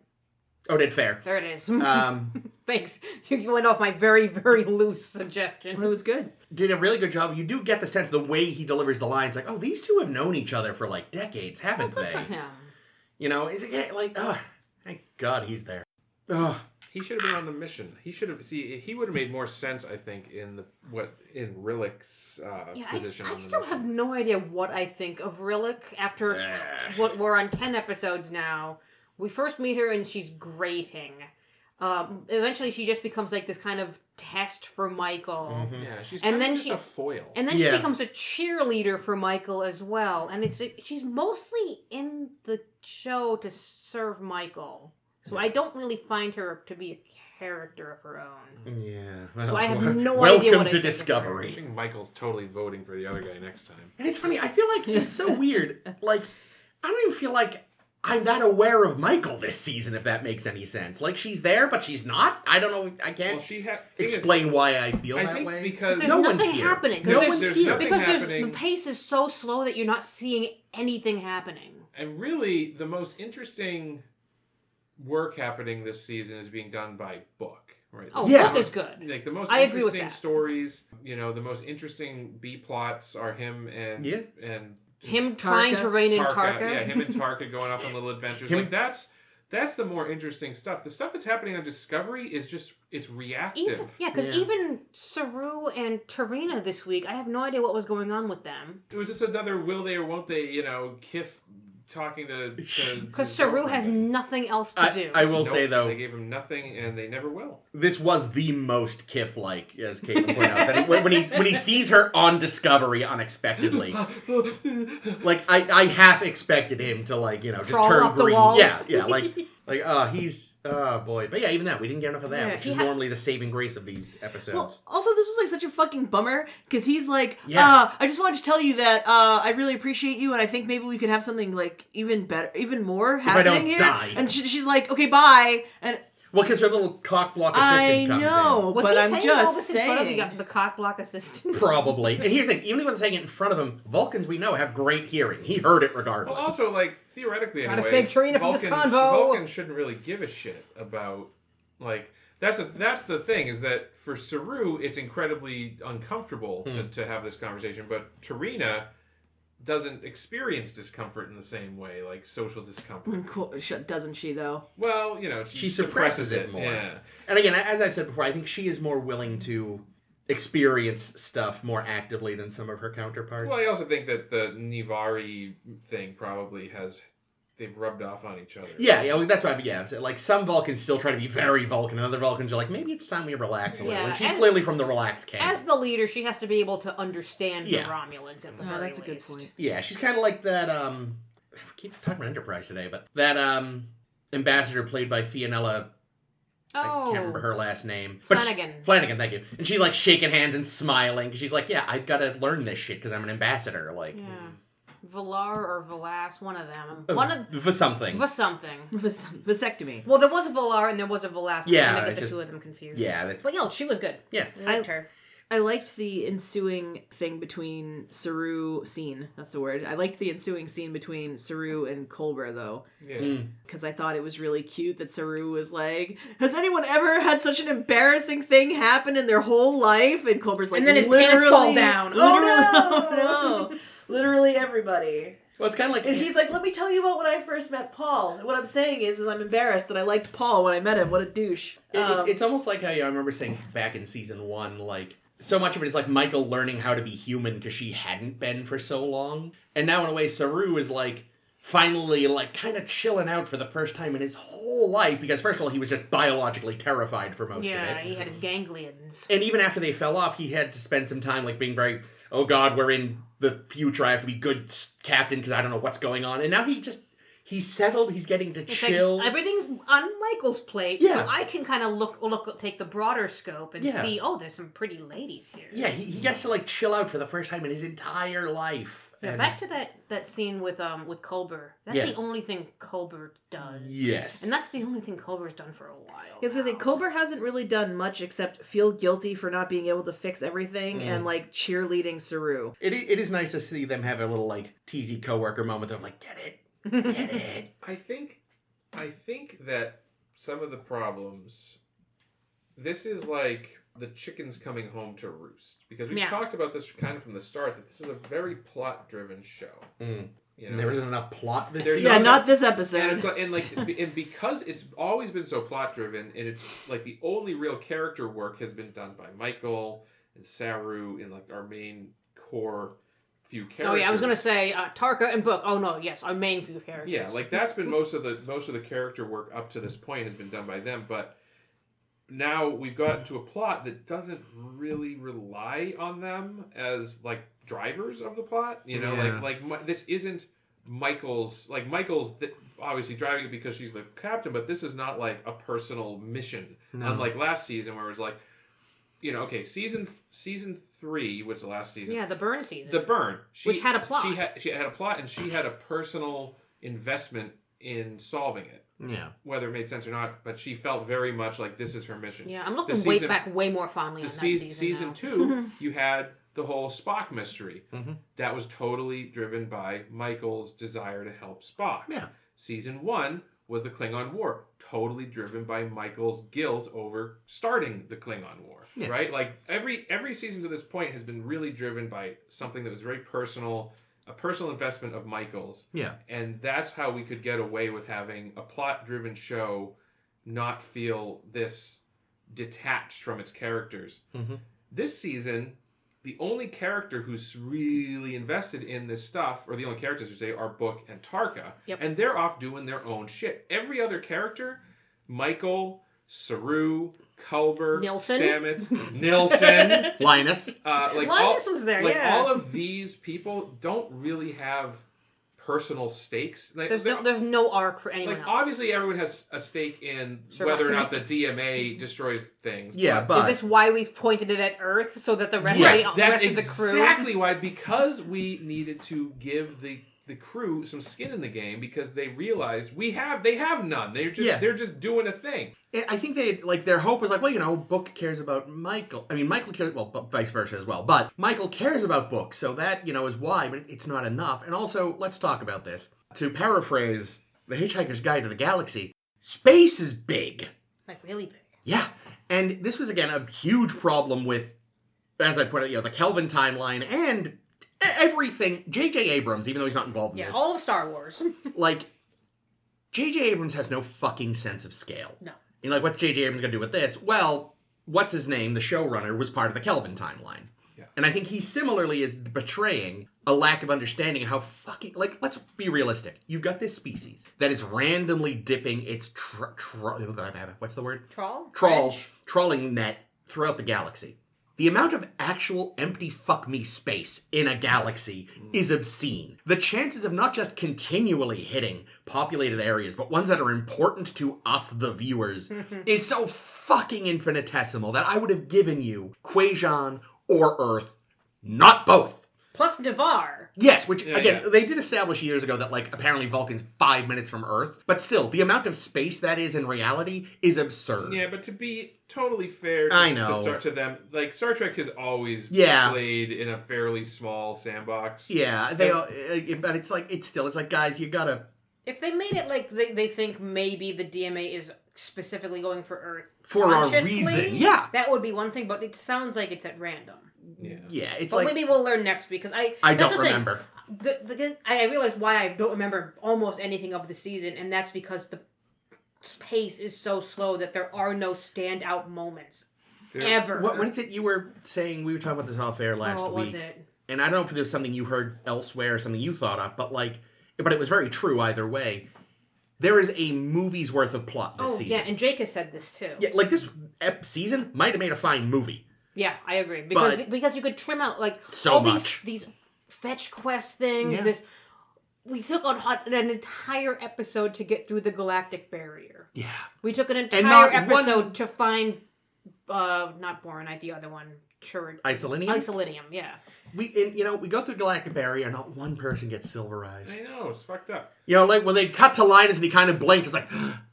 Oded Fair. There it is. Um, Thanks. You went off my very, very loose suggestion. It was good. did a really good job. You do get the sense the way he delivers the lines, like, oh, these two have known each other for like decades, haven't Good they? for him. You know, is it like, oh, thank God he's there. Oh, He should have been on the mission. He should have. See, he would have made more sense, I think, in Rillik's position. I on the still mission. have no idea what I think of Rillak after what we're on 10 episodes now. We first meet her and she's grating. Eventually, she just becomes like this kind of test for Michael. Mm-hmm. Yeah, she's And kind then of just she- a foil. And then Yeah. she becomes a cheerleader for Michael as well. And she's mostly in the show to serve Michael. So I don't really find her to be a character of her own. yeah. Well, So I have no welcome idea what I to think of her. I Discovery. think Michael's totally voting for the other guy next time. And it's funny, I feel like it's so weird. Like, I don't even feel like I'm that aware of Michael this season, if that makes any sense. Like, she's there, but she's not. I don't know. I can't Well, she had explain why I feel I that think way. because There's No one's nothing here. happening. No There's- one's there's here. nothing Because happening. the pace is so slow that you're not seeing anything happening. And really, the most interesting work happening this season is being done by Book, right? Oh, Yeah. Book is good. Like the most I agree with interesting that. stories, the most interesting B plots are him and Yeah. and Him trying Tarka. to rein in Tarka. Tarka. Yeah, him and Tarka going off on little adventures. Him- Like that's the more interesting stuff. The stuff that's happening on Discovery is just it's reactive. Because Yeah. even Saru and Tarina this week, I have no idea what was going on with them. It was just another will they or won't they, Kif talking to Because his Saru girlfriend has thing. nothing else to do. I will Nope, say, though, they gave him nothing, and they never will. this was the most Kif-like, as Caitlin pointed out. That when he sees her on Discovery unexpectedly, like I half expected him to just Crawl turn up the green. walls. Yeah, he's boy. But yeah, even that we didn't get enough of that, Yeah, which he is ha- normally the saving grace of these episodes. Well, also this was like such a fucking bummer because he's like, Yeah. I just wanted to tell you that I really appreciate you, and I think maybe we could have something like even better, even more happening don't here. die. And she's like, okay, bye. And Well, because her little cock block I assistant comes know, Was but he I'm saying all just this in front of saying. the cock block assistant? in. Probably. And here's the thing: even if he wasn't saying it in front of him, Vulcans we know have great hearing. He heard it regardless. Well, also, theoretically, Gotta anyway, save Tarina from this convo. Vulcans shouldn't really give a shit about, that's the thing, is that for Saru, it's incredibly uncomfortable to have this conversation, but Tarina doesn't experience discomfort in the same way, like social discomfort. Cool. Doesn't she though? Well, She suppresses it more. Yeah. And again, as I've said before, I think she is more willing to experience stuff more actively than some of her counterparts. Well, I also think that the Nivari thing probably they've rubbed off on each other. Yeah, well, that's why. Yeah, so, like some Vulcans still try to be very Vulcan, and other Vulcans are like, maybe it's time we relax a little. Yeah, And she's as- clearly from the relaxed camp. As the leader, she has to be able to understand Yeah. the Romulans at the Oh, very that's a good least. point. Yeah, she's kind of like that. I keep talking about Enterprise today, but that ambassador played by Fionnella. I can't remember her last name. But Flanagan. Flanagan, thank you. And she's like shaking hands and smiling. She's like, yeah, I've got to learn this shit because I'm an ambassador. Like, Yeah. Valar or Valas, one of them. for something. Something. Vasectomy. Well, there was a Valar and there was a Valas. Yeah, I get it's the just- two of them confused. Yeah, that's But she was good. yeah. I liked her. I liked the ensuing thing between Saru scene. That's the word. I liked the ensuing scene between Saru and Culber though, Yeah. because I thought it was really cute that Saru was like, "Has anyone ever had such an embarrassing thing happen in their whole life?" And Culber's like, And then his literally, pants fall down. Oh no! Literally everybody. Well, it's kind of like And he's like, "Let me tell you about when I first met Paul." And what I'm saying is I'm embarrassed that I liked Paul when I met him. What a douche. It's almost like how I remember saying back in season 1, like so much of it is like Michael learning how to be human because she hadn't been for so long, and now in a way Saru is like finally like kind of chilling out for the first time in his whole life because first of all he was just biologically terrified for most of Yeah, it. he had his ganglions. And even after they fell off, he had to spend some time like being very, oh God, we're in the future. I have to be good captain because I don't know what's going on. And now he He's settled. He's getting to It's chill. like everything's on Michael's plate, Yeah. so I can kind of take the broader scope and see, oh, there's some pretty ladies here. Yeah, he gets to, like, chill out for the first time in his entire life. Yeah, And back to that scene with Culber. That's the only thing Culber does. Yes. And that's the only thing Culber's done for a while. I was gonna say, Culber hasn't really done much except feel guilty for not being able to fix everything and, like, cheerleading Saru. It is nice to see them have a little, like, teasy coworker moment of, like, get it. I think that some of the problems, this is like the chickens coming home to roost, because we've talked about this kind of from the start, that this is a very plot-driven show. You know, there isn't enough plot this season. Yeah, not this episode. And because it's always been so plot-driven, and it's like the only real character work has been done by Michael and Saru in like our main core few characters. Oh yeah, I was gonna say Tarka and Book. Oh no, yes, our main few characters. Yeah, like that's been most of the character work up to this point has been done by them, but now we've gotten to a plot that doesn't really rely on them as like drivers of the plot. You know, this isn't Michael's obviously driving it because she's the captain, but this is not like a personal mission. No. Unlike last season where it was like, you know, okay, season 3, which was the last season. Yeah, the burn season. The burn, which had a plot. She had a plot, and she had a personal investment in solving it. Yeah. Whether it made sense or not, but she felt very much like this is her mission. Yeah, I'm looking back way more fondly on that season. Season 2, you had the whole Spock mystery. That was totally driven by Michael's desire to help Spock. Yeah. Season 1 was the Klingon War, totally driven by Michael's guilt over starting the Klingon War. Yeah. Right? Like every season to this point has been really driven by something that was very personal, a personal investment of Michael's. Yeah. And that's how we could get away with having a plot-driven show not feel this detached from its characters. This season, the only character who's really invested in this stuff, or the only characters, I should say, are Book and Tarka. Yep. And they're off doing their own shit. Every other character, Michael, Saru, Culber, Nilsson. Stamets, Nilsson, Linus. Linus was there, all of these people don't really have personal stakes. There's no arc for anyone else. Obviously, everyone has a stake in whether or not the DMA destroys things. Yeah, but is this why we've pointed it at Earth so that the rest, of the crew? That's exactly why. Because we needed to give the crew some skin in the game, because they realized they have none. They're just doing a thing. I think their hope was like, well, you know, Book cares about Michael. I mean, Michael cares, well, vice versa as well. But Michael cares about Book, so that, you know, is why. But it's not enough. And also, let's talk about this. To paraphrase The Hitchhiker's Guide to the Galaxy, space is big. Like really big. Yeah, and this was again a huge problem with, as I put it, you know, the Kelvin timeline and everything. J.J. Abrams, even though he's not involved in this. Yeah, all of Star Wars. Like, J.J. Abrams has no fucking sense of scale. No. You know, like, what's J.J. Abrams going to do with this? Well, what's his name, the showrunner, was part of the Kelvin timeline. Yeah. And I think he similarly is betraying a lack of understanding of how fucking... Like, let's be realistic. You've got this species that is randomly dipping its... what's the word? Trawling net throughout the galaxy. The amount of actual empty fuck me space in a galaxy is obscene. The chances of not just continually hitting populated areas, but ones that are important to us, the viewers, is so fucking infinitesimal that I would have given you Quajon or Earth, not both. Plus Navarre. Yes, which, they did establish years ago that, like, apparently Vulcan's 5 minutes from Earth. But still, the amount of space that is in reality is absurd. Yeah, but to be totally fair to them, like, Star Trek has always played in a fairly small sandbox. Yeah, but it's like, guys, you gotta... If they made it like they think maybe the DMA is specifically going for Earth for a reason, that would be one thing, but it sounds like it's at random. Yeah, it's but maybe we'll learn next, because I don't remember. I realize why I don't remember almost anything of the season, and that's because the pace is so slow that there are no standout moments ever. What is it you were saying? We were talking about this off air last week. What was it? And I don't know if there's something you heard elsewhere or something you thought of, but it was very true either way. There is a movie's worth of plot this season. Yeah, and Jake has said this too. Yeah, like this season might have made a fine movie. Yeah, I agree. Because you could trim out like so much. These fetch quest things, this we took on an entire episode to get through the Galactic Barrier. Yeah. We took an entire not episode to find, not Boronite, the other one. Isolinium? Isolinium, yeah. We go through Galactic Barrier, not one person gets Silver Eyes. I know, it's fucked up. Like when they cut to Linus and he kind of blinked, it's like,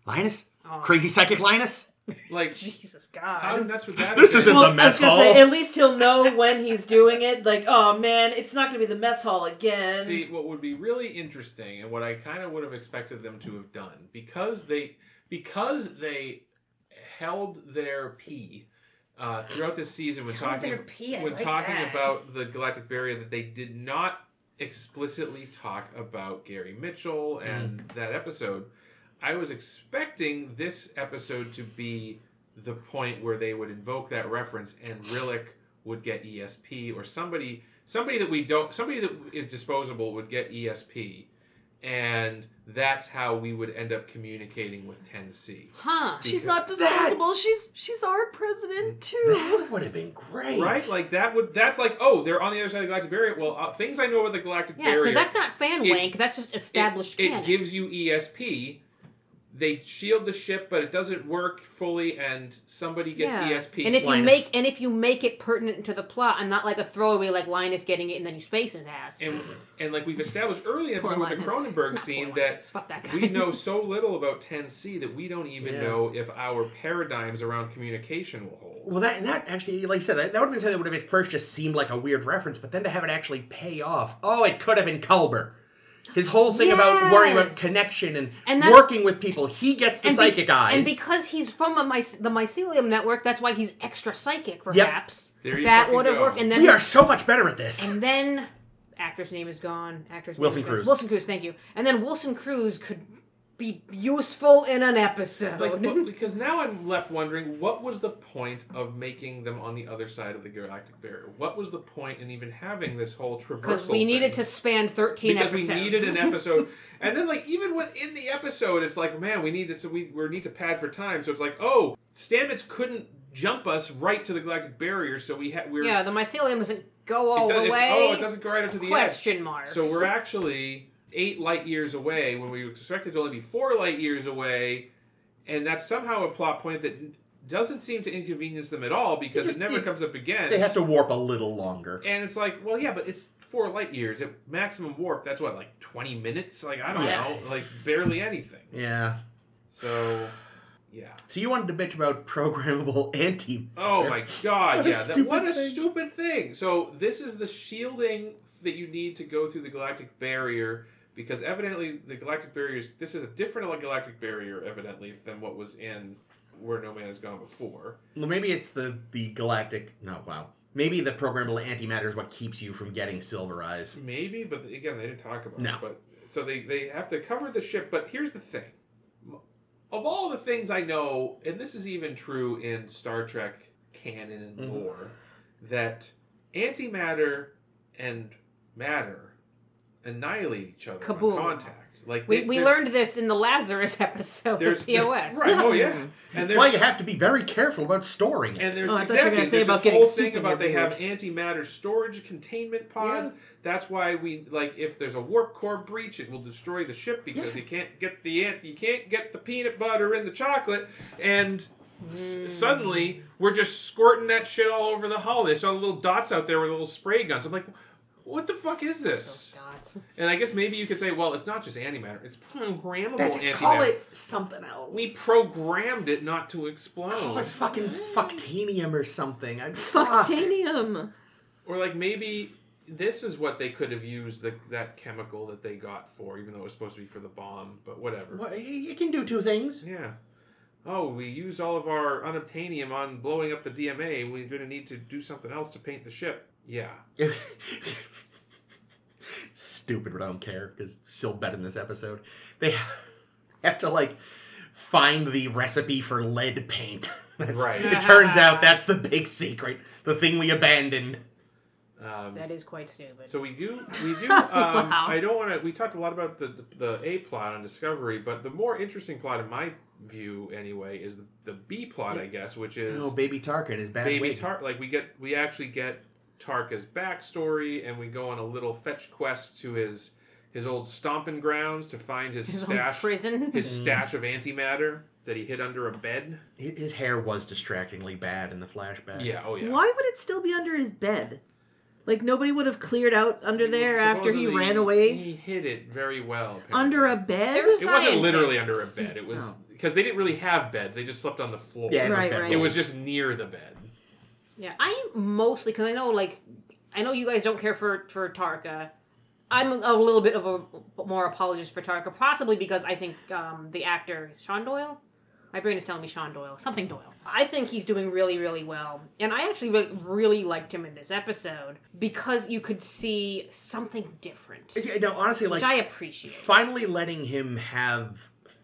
Linus? Oh. Crazy psychic Linus? Like, Jesus God. how nuts would that This have isn't been? the mess hall. Say, at least he'll know when he's doing it. Like, oh man, it's not going to be the mess hall again. See, what would be really interesting, and what I kind of would have expected them to have done, because they held their pee throughout this season when talking about the Galactic Barrier, that they did not explicitly talk about Gary Mitchell and that episode. I was expecting this episode to be the point where they would invoke that reference and Rillak would get ESP, or somebody that is disposable would get ESP, and that's how we would end up communicating with 10C. Huh. She's not disposable. She's our president too. That would have been great. Right? Like that's like, oh, they're on the other side of the Galactic Barrier. Well, things I know about the Galactic Barrier. Yeah, because that's not fan wank. That's just established canon. It gives you ESP. They shield the ship, but it doesn't work fully, and somebody gets ESP. And if you make it pertinent to the plot, and not like a throwaway like Linus getting it and then you space his ass. And like we've established early in with the Cronenberg scene that we know so little about 10C that we don't even know if our paradigms around communication will hold. Well, that actually, like I said, that would have been something that would have at first just seemed like a weird reference, but then to have it actually pay off. Oh, it could have been Culber. His whole thing about worrying about connection and working with people. He gets the psychic eyes. And because he's from the mycelium network, that's why he's extra psychic, perhaps. Yep. That would have worked. And then we are so much better at this. And then, actor's name is gone. Wilson Cruz. Wilson Cruz, thank you. And then Wilson Cruz could be useful in an episode. Because now I'm left wondering, what was the point of making them on the other side of the Galactic Barrier? What was the point in even having this whole traversal Because we needed to span 13 episodes. Because we needed an episode. And then, like, even within the episode, it's like, man, we need to pad for time. So it's like, oh, Stamets couldn't jump us right to the Galactic Barrier, so we're... the mycelium doesn't go all the way. It doesn't go right up to the edge. Question marks. So we're actually 8 light years away when we expected to only be 4 light years away, and that's somehow a plot point that doesn't seem to inconvenience them at all because it never comes up again. They have to warp a little longer. And it's like, well, yeah, but it's 4 light years. At maximum warp, that's what, like 20 minutes? Like, I don't know. Like, barely anything. Yeah. So, yeah. So you wanted to bitch about programmable antimatter. Oh my god, what a stupid thing. So this is the shielding that you need to go through the Galactic Barrier, because evidently the Galactic Barrier this is a different Galactic Barrier, evidently, than what was in Where No Man Has Gone Before. Well, maybe it's the Galactic... No, wow. Maybe the programmable antimatter is what keeps you from getting Silver Eyes. Maybe, but again, they didn't talk about it. But, so they have to cover the ship, but here's the thing. Of all the things I know, and this is even true in Star Trek canon and lore, that antimatter and matter annihilate each other Kaboom. on contact. Like we learned this in the Lazarus episode of TOS. Right, oh yeah. And that's why you have to be very careful about storing it. And there's I thought you were going to say about this getting whole soup thing in about your they have beard. antimatter storage containment pods. Yeah. That's why we if there's a warp core breach, it will destroy the ship because you can't get the peanut butter in the chocolate, and suddenly we're just squirting that shit all over the hull. They saw the little dots out there with little spray guns. I'm like, what the fuck is this? And I guess maybe you could say, well, it's not just antimatter; it's programmable antimatter. Call it something else. We programmed it not to explode. Call it fucking fucktanium or something. Fucktanium. Or like maybe this is what they could have used that chemical that they got for, even though it was supposed to be for the bomb. But whatever. Well, it can do 2 things. Yeah. Oh, we used all of our unobtainium on blowing up the DMA. We're going to need to do something else to paint the ship. Yeah. Stupid, but I don't care, because it's still better in this episode. They have to, find the recipe for lead paint. Right. It turns out that's the big secret. The thing we abandoned. That is quite stupid. So we do. Wow. I don't want to. We talked a lot about the A plot on Discovery, but the more interesting plot, in my view, anyway, is the B plot, I guess, which is Baby Tark and his bad wig. Like we actually get Tarka's backstory, and we go on a little fetch quest to his his old stomping grounds to find his stash, prison, his stash of antimatter that he hid under a bed. His hair was distractingly bad in the flashbacks. Yeah, oh yeah. Why would it still be under his bed? Like, nobody would have cleared out under there after he ran away? He hid it very well. Apparently. Under a bed? It wasn't literally under a bed. It was... Because they didn't really have beds. They just slept on the floor. Yeah, right. It was just near the bed. Yeah, I mostly... Because I know you guys don't care for Tarka. I'm a little bit of a more apologist for Tarka, possibly because I think the actor, Sean Doyle? My brain is telling me Sean Doyle. Something Doyle. I think he's doing really, really well. And I actually really liked him in this episode because you could see something different. No, honestly, like... Which I appreciate. Finally letting him have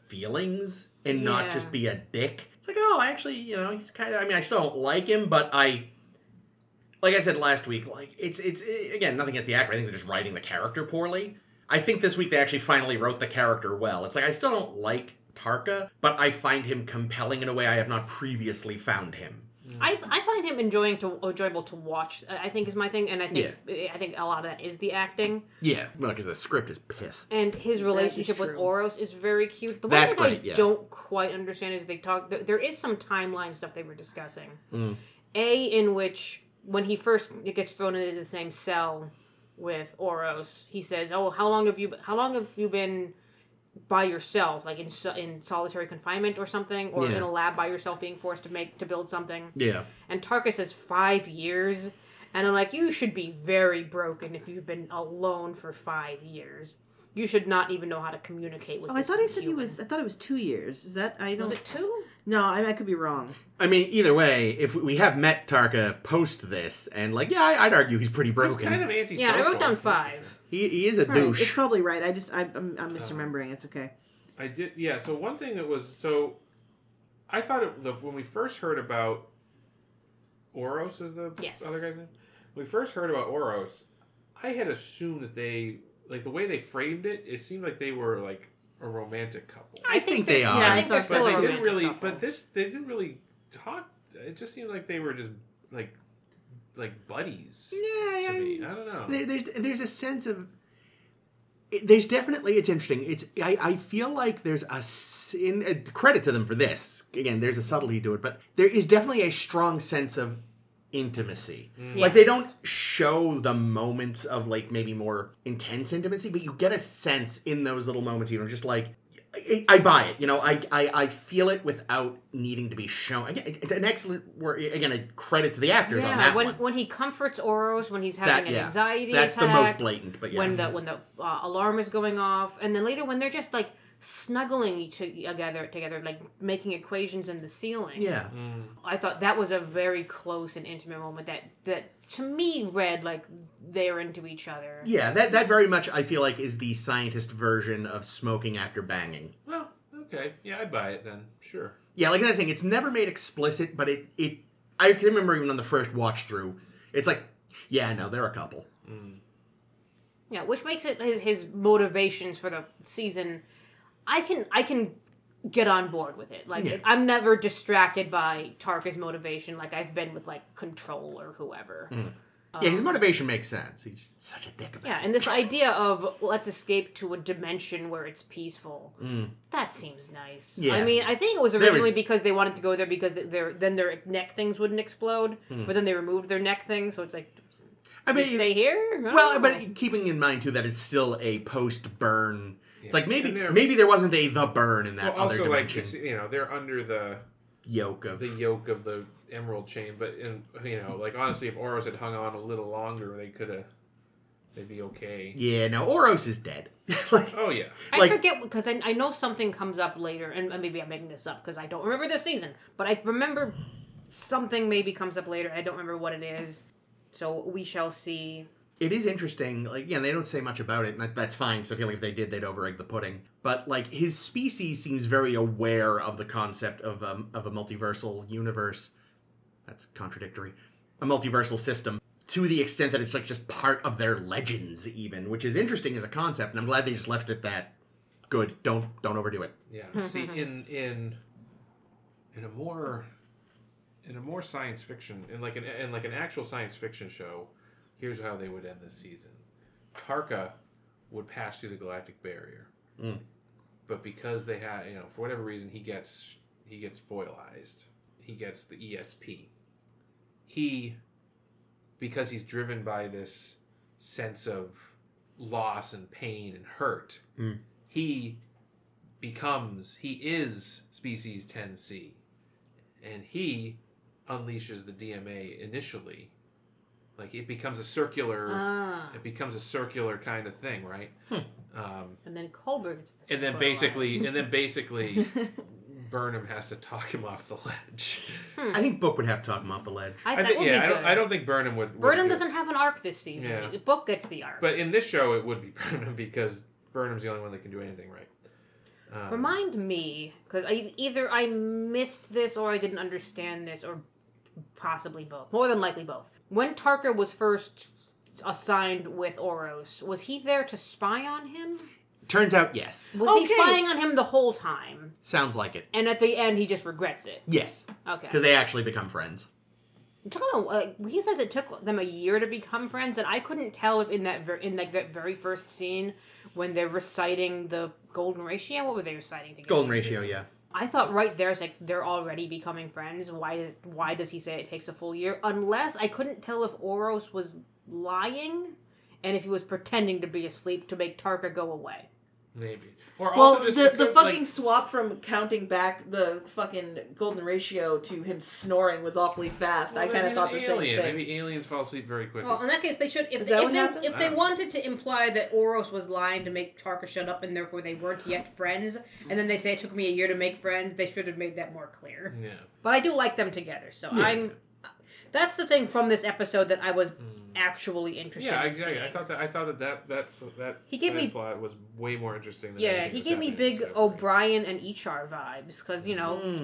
feelings and not just be a dick. It's like, oh, actually, he's kind of... I mean, I still don't like him, but like I said last week, like, it's again, nothing against the actor. I think they're just writing the character poorly. I think this week they actually finally wrote the character well. It's like, I still don't like Tarka, but I find him compelling in a way I have not previously found him. I find him enjoyable to watch, I think is my thing, and I think a lot of that is the acting. Yeah, well, because the script is piss. And his relationship with Oros is very cute. The one that I don't quite understand is there is some timeline stuff they were discussing. In which, when he first gets thrown into the same cell with Oros, he says, "Oh, how long have you been by yourself, like in solitary confinement or something, or in a lab by yourself, being forced to build something?" Yeah. And Tarka says 5 years, and I'm like, you should be very broken if you've been alone for 5 years. You should not even know how to communicate with. I thought he said he was. I thought it was 2 years. Is that? I don't. Was it 2? No, I could be wrong. I mean, either way, if we have met Tarka post this, and I'd argue he's pretty broken. He's kind of antisocial. Yeah, I wrote down 5. He is a douche. It's probably right. I'm misremembering. It's okay. I did. Yeah. So one thing that was I thought when we first heard about Oros is the other guy's name. When we first heard about Oros, I had assumed that they, like, the way they framed it, it seemed like they were like a romantic couple. I think they are. Yeah, I think they're still a romantic couple. But they didn't really talk. It just seemed like they were just like buddies. Yeah, to me. I don't know. There's a sense of. There's definitely, it's interesting. I feel like there's credit to them for this. Again, there's a subtlety to it, but there is definitely a strong sense of intimacy. Like, they don't show the moments of, like, maybe more intense intimacy, but you get a sense in those little moments, just like, I buy it, I feel it without needing to be shown. Again, it's an excellent work. Again, a credit to the actors on that one. When he comforts Oros, when he's having an anxiety that's attack. the most blatant, but when the alarm is going off, and then later when they're just like snuggling together, like making equations in the ceiling. Yeah. I thought that was a very close and intimate moment that to me read like they're into each other. Yeah, that very much, I feel like, is the scientist version of smoking after banging. Well, okay. Yeah, I'd buy it then. Sure. Yeah, like I was saying, it's never made explicit, but I can remember even on the first watch through, it's like, yeah, no, they're a couple. Yeah, which makes it his motivations for the season. I can get on board with it. Like, I'm never distracted by Tarka's motivation like I've been with, like, Control or whoever. Yeah, his motivation makes sense. He's such a dick about it. Yeah, and this idea of let's escape to a dimension where it's peaceful, that seems nice. Yeah. I mean, I think it was originally because they wanted to go there because then their neck things wouldn't explode, but then they removed their neck things, so it's like, stay here? But keeping in mind, too, that it's still a post-burn... It's like maybe there wasn't the burn in that other dimension. Like, they're under the yoke of the emerald chain, but like, honestly, if Oros had hung on a little longer, they'd be okay. Yeah, no, Oros is dead. Oh yeah, I forget because I know something comes up later, and maybe I'm making this up because I don't remember this season, but I remember something maybe comes up later. I don't remember what it is, so we shall see. It is interesting, like, again, they don't say much about it, and that's fine, because I feel like if they did, they'd over-egg the pudding. But, like, his species seems very aware of the concept of a multiversal universe. That's contradictory. A multiversal system, to the extent that it's, like, just part of their legends, even, which is interesting as a concept, and I'm glad they just left it that good. Don't overdo it. Yeah. See, in a more science fiction, in an actual science fiction show, here's how they would end this season. Tarka would pass through the Galactic Barrier. Mm. But because they have, for whatever reason, he gets foilized. He gets the ESP. Because he's driven by this sense of loss and pain and hurt, he is species 10C, and he unleashes the DMA initially. Like it becomes a circular kind of thing, right? And then Culber gets the and then basically Burnham has to talk him off the ledge. I think Book would have to talk him off the ledge. I don't think Burnham would. Burnham doesn't have an arc this season. Yeah. Book gets the arc. But in this show, it would be Burnham because Burnham's the only one that can do anything right. Remind me, because either I missed this or I didn't understand this, or possibly both. More than likely both. When Tarka was first assigned with Oros, was he there to spy on him? Turns out, yes. Was he spying on him the whole time? Sounds like it. And at the end, he just regrets it? Yes. Okay. Because they actually become friends. He says it took them a year to become friends, and I couldn't tell if in that very first scene when they're reciting the golden ratio, what were they reciting together? Golden ratio, yeah. I thought right there, it's like they're already becoming friends. Why does he say it takes a full year? Unless I couldn't tell if Oros was lying, and if he was pretending to be asleep to make Tarka go away. Maybe. Or Well, also just the fucking swap from counting back the fucking golden ratio to him snoring was awfully fast. I kind of thought the same thing. Maybe aliens fall asleep very quickly. Well, in that case, they should. If they wanted to imply that Oros was lying to make Tarka shut up, and therefore they weren't yet friends, and then they say it took me a year to make friends, they should have made that more clear. Yeah. But I do like them together, so yeah. That's the thing from this episode that I was actually interested in seeing. I thought that he gave me plot was way more interesting than he gave me big O'Brien and Ichar vibes, because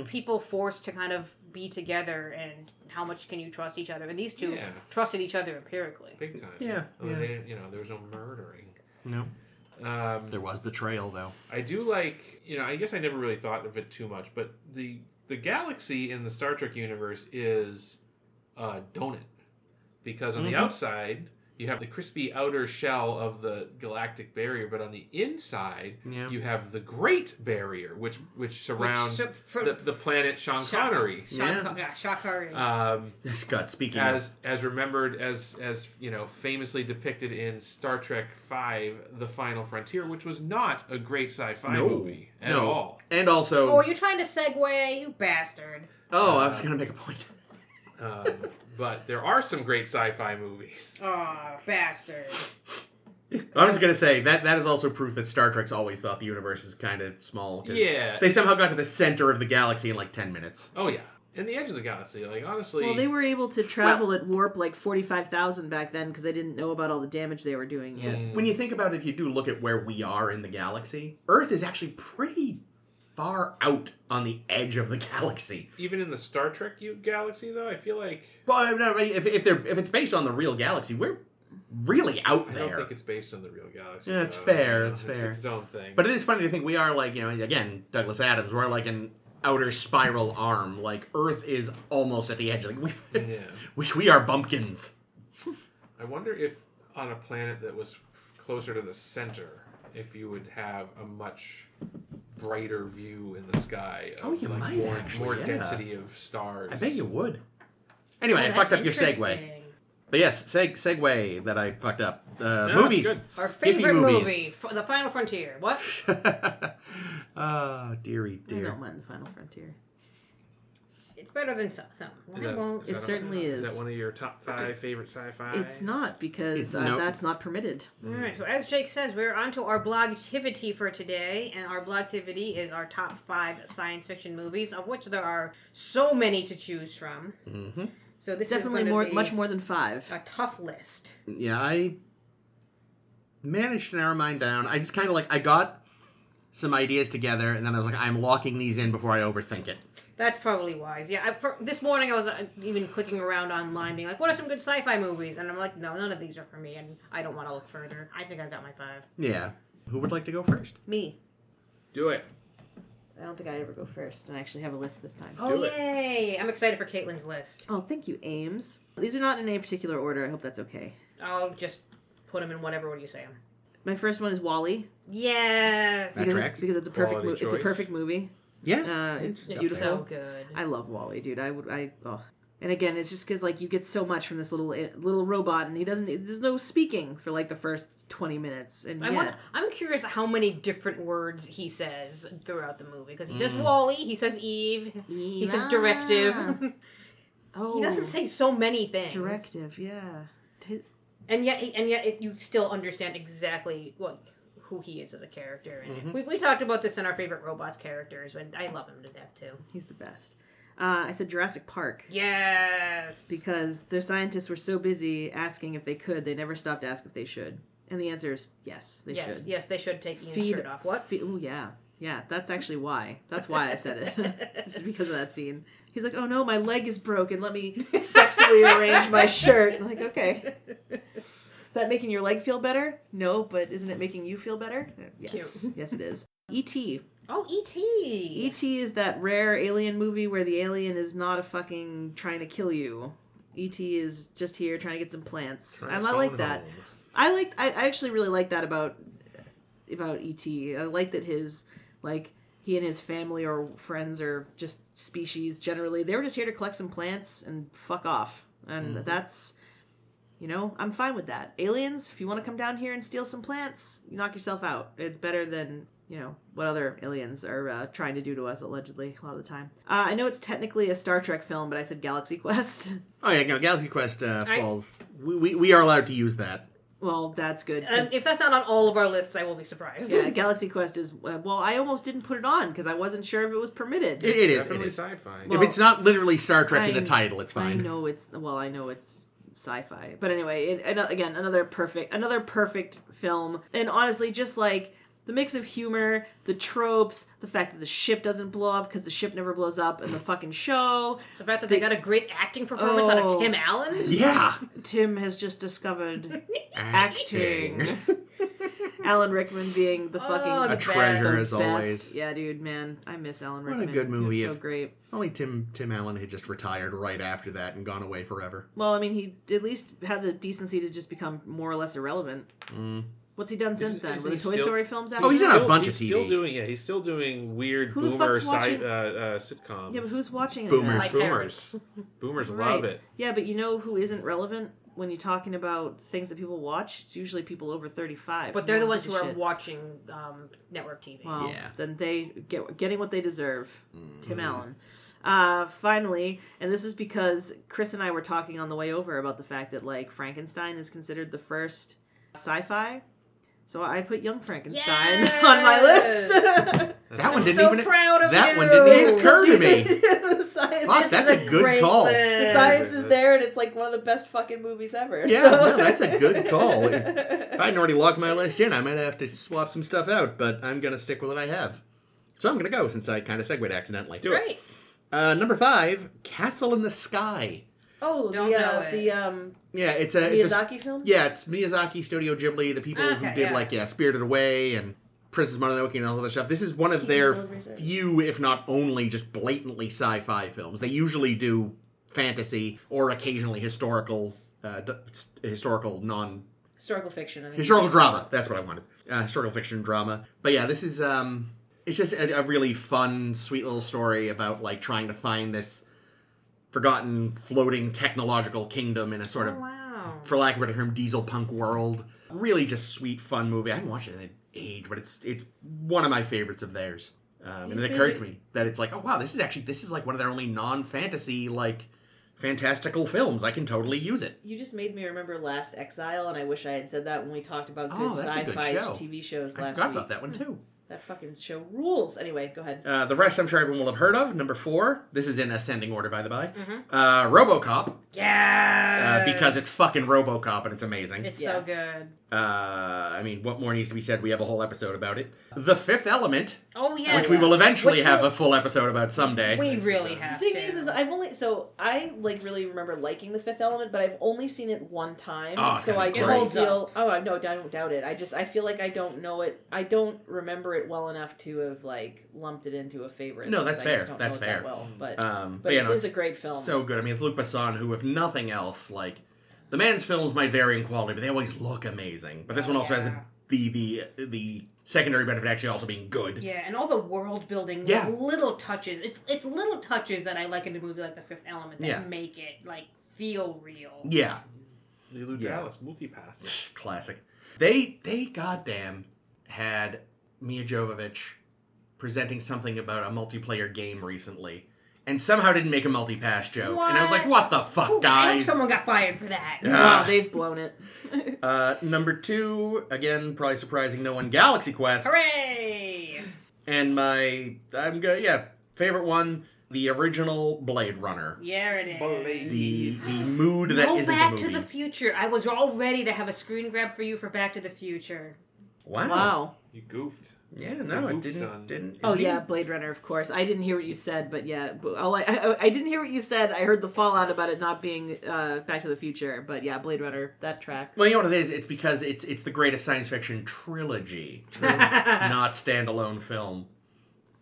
people forced to kind of be together, and how much can you trust each other, and these two trusted each other empirically, big time. They didn't, there was no murdering. No. There was betrayal, though. I do like, I guess I never really thought of it too much, but the galaxy in the Star Trek universe is donut. Because on the outside, you have the crispy outer shell of the Galactic Barrier, but on the inside, you have the Great Barrier, which surrounds the planet Sean Connery. Sean Connery. Scott, speaking as remembered as famously depicted in Star Trek V: The Final Frontier, which was not a great sci-fi movie at all. And also, are you trying to segue, you bastard? Oh, I was going to make a point. But there are some great sci-fi movies. Oh, bastard. I was going to say, that is also proof that Star Trek's always thought the universe is kind of small. Yeah. They somehow got to the center of the galaxy in like 10 minutes. Oh, yeah. And the edge of the galaxy, honestly... Well, they were able to travel at warp 45,000 back then because they didn't know about all the damage they were doing yet. When you think about it, if you do look at where we are in the galaxy, Earth is actually pretty far out on the edge of the galaxy. Even in the Star Trek galaxy, though, I feel like... Well, no, if it's based on the real galaxy, we're really out there. I don't think it's based on the real galaxy. Yeah, it's fair. It's fair. It's its own thing. But it is funny to think we are again, Douglas Adams, we're like an outer spiral arm. Like, Earth is almost at the edge. Like, we are bumpkins. I wonder if on a planet that was closer to the center, if you would have a much brighter view in the sky of more density of stars. I bet you would. Anyway, I fucked up your segue. But yes, segue that I fucked up. Movies. Our favorite movie, The Final Frontier. What? Dearie dear. I don't mind The Final Frontier. It's better than some. It certainly is. Is that one of your top 5 favorite sci-fi? It's not, because that's not permitted. All right, so as Jake says, we're on to our blogtivity for today, and our blogtivity is our top 5 science fiction movies, of which there are so many to choose from. Mm-hmm. So this definitely is much more than 5. A tough list. Yeah, I managed to narrow mine down. I just kind of I got some ideas together, and then I was like, I'm locking these in before I overthink it. That's probably wise. Yeah, this morning I was even clicking around online being like, what are some good sci-fi movies? And I'm like, no, none of these are for me, and I don't want to look further. I think I've got my 5. Yeah. Who would like to go first? Me. Do it. I don't think I ever go first, and I actually have a list this time. Oh, yay! I'm excited for Caitlin's list. Oh, thank you, Ames. These are not in any particular order. I hope that's okay. I'll just put them in whatever order you say them. My first one is Wall-E. Yes. That tracks. Because it's a perfect Quality It's a choice. perfect movie. Yeah. It's It's beautiful. so good. I love Wall-E, dude. And again, it's just because like you get so much from this little robot, and there's no speaking for like the first 20 minutes, and I'm curious how many different words he says throughout the movie, because he says Wally, he says Eve, he says directive. Oh, he doesn't say so many things. Directive, yeah. And yet you still understand exactly who he is as a character. And we talked about this in our favorite robots characters, and I love him to death too. He's the best. I said Jurassic Park. Yes. Because their scientists were so busy asking if they could, they never stopped to ask if they should. And the answer is yes, they should. Yes, they should take Ian's shirt off. What? Oh, yeah. Yeah, that's actually why. That's why I said it. This is because of that scene. He's like, oh no, my leg is broken. Let me sexily arrange my shirt. I'm like, okay. Is that making your leg feel better? No, but isn't it making you feel better? Yes. Cute. Yes, it is. E.T. Oh, E.T. E.T. is that rare alien movie where the alien is not a fucking trying to kill you. E.T. is just here trying to get some plants. I like that. I actually really like that about E.T. I like that he and his family or friends or just species generally, they were just here to collect some plants and fuck off. And that's, I'm fine with that. Aliens, if you want to come down here and steal some plants, you knock yourself out. It's better than what other aliens are trying to do to us, allegedly, a lot of the time. I know it's technically a Star Trek film, but I said Galaxy Quest. Oh, yeah, no, Galaxy Quest falls. We are allowed to use that. Well, that's good. If that's not on all of our lists, I will be surprised. Yeah, Galaxy Quest is... I almost didn't put it on, because I wasn't sure if it was permitted. It is. Definitely sci-fi. If it's not literally Star Trek in the title, it's fine. I know it's sci-fi. But anyway, again, another perfect film. And honestly, just like... the mix of humor, the tropes, the fact that the ship doesn't blow up because the ship never blows up in the fucking show. The fact that they got a great acting performance out of Tim Allen. Yeah. Tim has just discovered acting. Alan Rickman being the fucking a treasure as best. always. Yeah, dude, man, I miss Alan Rickman. What a good movie. He was so great. Only Tim Allen had just retired right after that and gone away forever. Well, I mean, he at least had the decency to just become more or less irrelevant. What's he done since then? Were the Toy Story films out? Oh, he's done a bunch of TV. He's still doing weird Who the boomer fuck's watching- sitcoms. Yeah, but who's watching it? Boomers. Like Boomers. Boomers love it. Yeah, but you know who isn't relevant when you're talking about things that people watch? It's usually people over 35. But they're the ones who are watching network TV. Well, yeah. Then they getting what they deserve. Tim Allen. Finally, and this is because Chris and I were talking on the way over about the fact that like Frankenstein is considered the first sci-fi. So I put Young Frankenstein on my list. That one didn't so even. proud of that you. one didn't even occur to me. The science, Fuck, that's a good call. the science is there, and it's like one of the best fucking movies ever. Yeah, so. no, that's a good call. If I hadn't already logged my list in, I might have to swap some stuff out, but I'm going to stick with what I have. So I'm going to go since I kind of segued accidentally. Do it. Great. Number 5, Castle in the Sky. Oh, Don't know it. Yeah, it's a Miyazaki film? Yeah, it's Miyazaki, Studio Ghibli, the people who did Spirited Away and Princess Mononoke and all that stuff. This is one of their few, if not only, just blatantly sci-fi films. They usually do fantasy or occasionally historical Historical fiction. Historical drama. That's what I wanted. Historical fiction drama. But yeah, this is it's just a really fun, sweet little story about like trying to find this forgotten floating technological kingdom in a sort of, for lack of a better term, diesel punk world. Really just sweet, fun movie. I haven't watched it in an age, but it's one of my favorites of theirs. And it occurred to me that it's like, oh wow, this is like one of their only non-fantasy like fantastical films. I can totally use it. You just made me remember Last Exile, and I wish I had said that when we talked about good that's a good sci-fi show. TV shows last I forgot week. about that one too. That fucking show rules. Anyway, go ahead. The rest I'm sure everyone will have heard of. Number 4. This is in ascending order, by the by. RoboCop. Yes! Because it's fucking RoboCop and it's amazing. It's so good. I mean, what more needs to be said? We have a whole episode about it. The Fifth Element. Oh, yes. Which we will eventually have a full episode about someday. We really have The thing is I really remember liking The Fifth Element, but I've only seen it one time, Oh, so I great. don't feel. Oh, no, I don't doubt it. I feel like I don't know it. I don't remember it well enough to have like lumped it into a favorite. No, that's I fair. just don't That's know it fair. that well, But it is a great film. So good. I mean, it's Luc Besson, who, if nothing else, like the man's films might vary in quality, but they always look amazing. But this one also has the secondary benefit actually also being good. Yeah, and all the world building, Yeah. little touches. It's little touches that I like in a movie like The Fifth Element that make it like feel real. Yeah. Lilu Dallas, multipass. Classic. They goddamn had Mia Jovovich presenting something about a multiplayer game recently, and somehow didn't make a multi-pass joke. What? And I was like, what the fuck, Ooh, I guys? hope someone got fired for that. Wow, they've blown it. Number 2, again, probably surprising no one, Galaxy Quest. Hooray! And my, favorite one, the original Blade Runner. Yeah, it is. Blade. The mood that Go isn't a Back movie. to the Future. I was all ready to have a screen grab for you for Back to the Future. Wow. You goofed. Yeah, no, You it goofed, son. didn't. Oh isn't yeah, it? Blade Runner, of course. I didn't hear what you said, but yeah, I didn't hear what you said. I heard the fallout about it not being Back to the Future, but yeah, Blade Runner, that tracks. Well, you know what it is? It's because it's the greatest science fiction trilogy, not standalone film.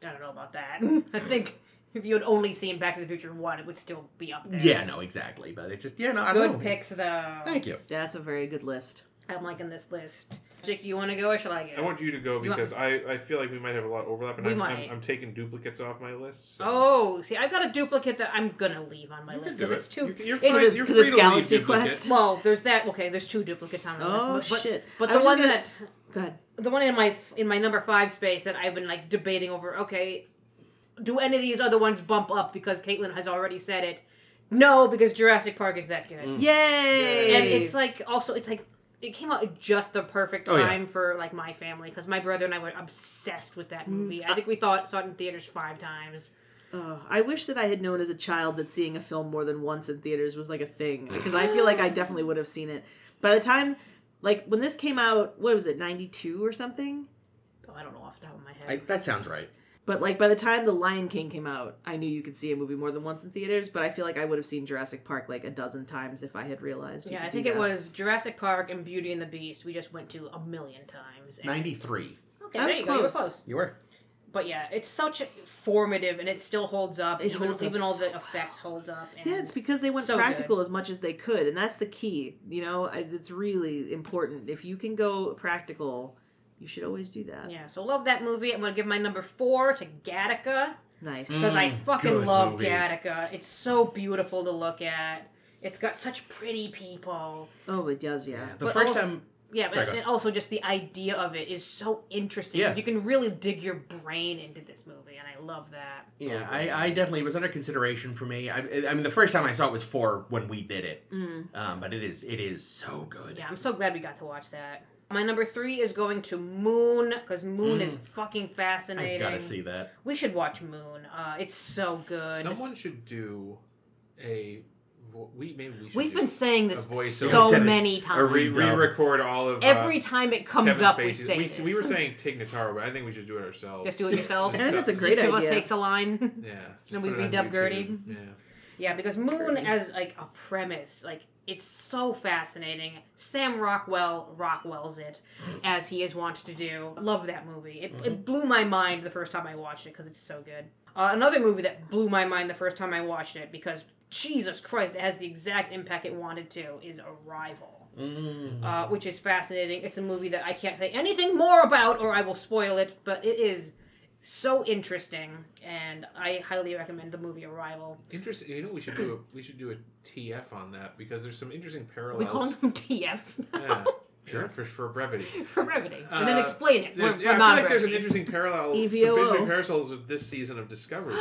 I don't know about that. I think if you had only seen Back to the Future 1, it would still be up there. Yeah, no, exactly. But it's just, I don't know. Good picks, though. Thank you. That's a very good list. I'm liking this list. Jake, do you want to go or shall I go? I want you to go because I feel like we might have a lot of overlap, and I'm taking duplicates off my list. So. Oh, see, I've got a duplicate that I'm gonna leave on my list because it's too. You're Because free, it's you're free to Galaxy leave duplicates. Quest. Well, there's that. Okay, there's 2 duplicates on my list. But, shit! But I the was one just Go ahead. the one in my number 5 space that I've been like debating over. Okay, do any of these other ones bump up because Caitlin has already said it? No, because Jurassic Park is that good. Yay! And it's like it came out at just the perfect time for like my family because my brother and I were obsessed with that movie. I think we saw it in theaters 5 times. I wish that I had known as a child that seeing a film more than once in theaters was like a thing, because I feel like I definitely would have seen it. By the time, like when this came out, what was it, 92 or something? Oh, I don't know off the top of my head. That sounds right. But like by the time The Lion King came out, I knew you could see a movie more than once in theaters, but I feel like I would have seen Jurassic Park like a dozen times if I had realized. Yeah, I think it was Jurassic Park and Beauty and the Beast. We just went to a million times. 93. Okay, I was there you go. You were close. close. You were. But yeah, it's such formative, and it still holds up. It holds up even all so the effects hold up. And Yeah, it's because they went so practical good. as much as they could, and that's the key. You know, it's really important. If you can go practical, you should always do that. Yeah, so love that movie. I'm going to give my number 4 to Gattaca. Nice. Because I fucking good love movie. Gattaca. It's so beautiful to look at. It's got such pretty people. Oh, it does, yeah. The But first also- time. Yeah, Sorry, but go and also just the idea of it is so interesting. Yeah. Because you can really dig your brain into this movie, and I love that. Yeah, I definitely was under consideration for me. I mean, the first time I saw it was 4 when we did it. But it is so good. Yeah, I'm so glad we got to watch that. My number 3 is going to Moon, because Moon is fucking fascinating. I gotta see that. We should watch Moon. It's so good. Someone should do a. Maybe we should. We've been saying this a voice so over. many A times. re-record all of. Every time it comes Kevin up, we Spacey's- say this. We were saying Tig Notaro, but I think we should do it ourselves. Just do it yourself. I think that's a great Each of us idea. takes a line. Yeah. just Then we put it on redub YouTube. Gertie. Yeah. Yeah, because Moon as like a premise, like it's so fascinating. Sam Rockwell's it, as he is wont to do. Love that movie. It blew my mind the first time I watched it because it's so good. Another movie that blew my mind the first time I watched it because Jesus Christ, it has the exact impact it wanted to, is Arrival. Which is fascinating. It's a movie that I can't say anything more about or I will spoil it, but it is so interesting, and I highly recommend the movie Arrival. Interesting. You know, we should do a TF on that because there's some interesting parallels. We call them TFs Yeah. Sure. Yeah, for brevity. for brevity, and then explain it. There's, for yeah, I feel like there's an non-brevity. interesting parallel. Some EVOO. interesting parallels with this season of Discovery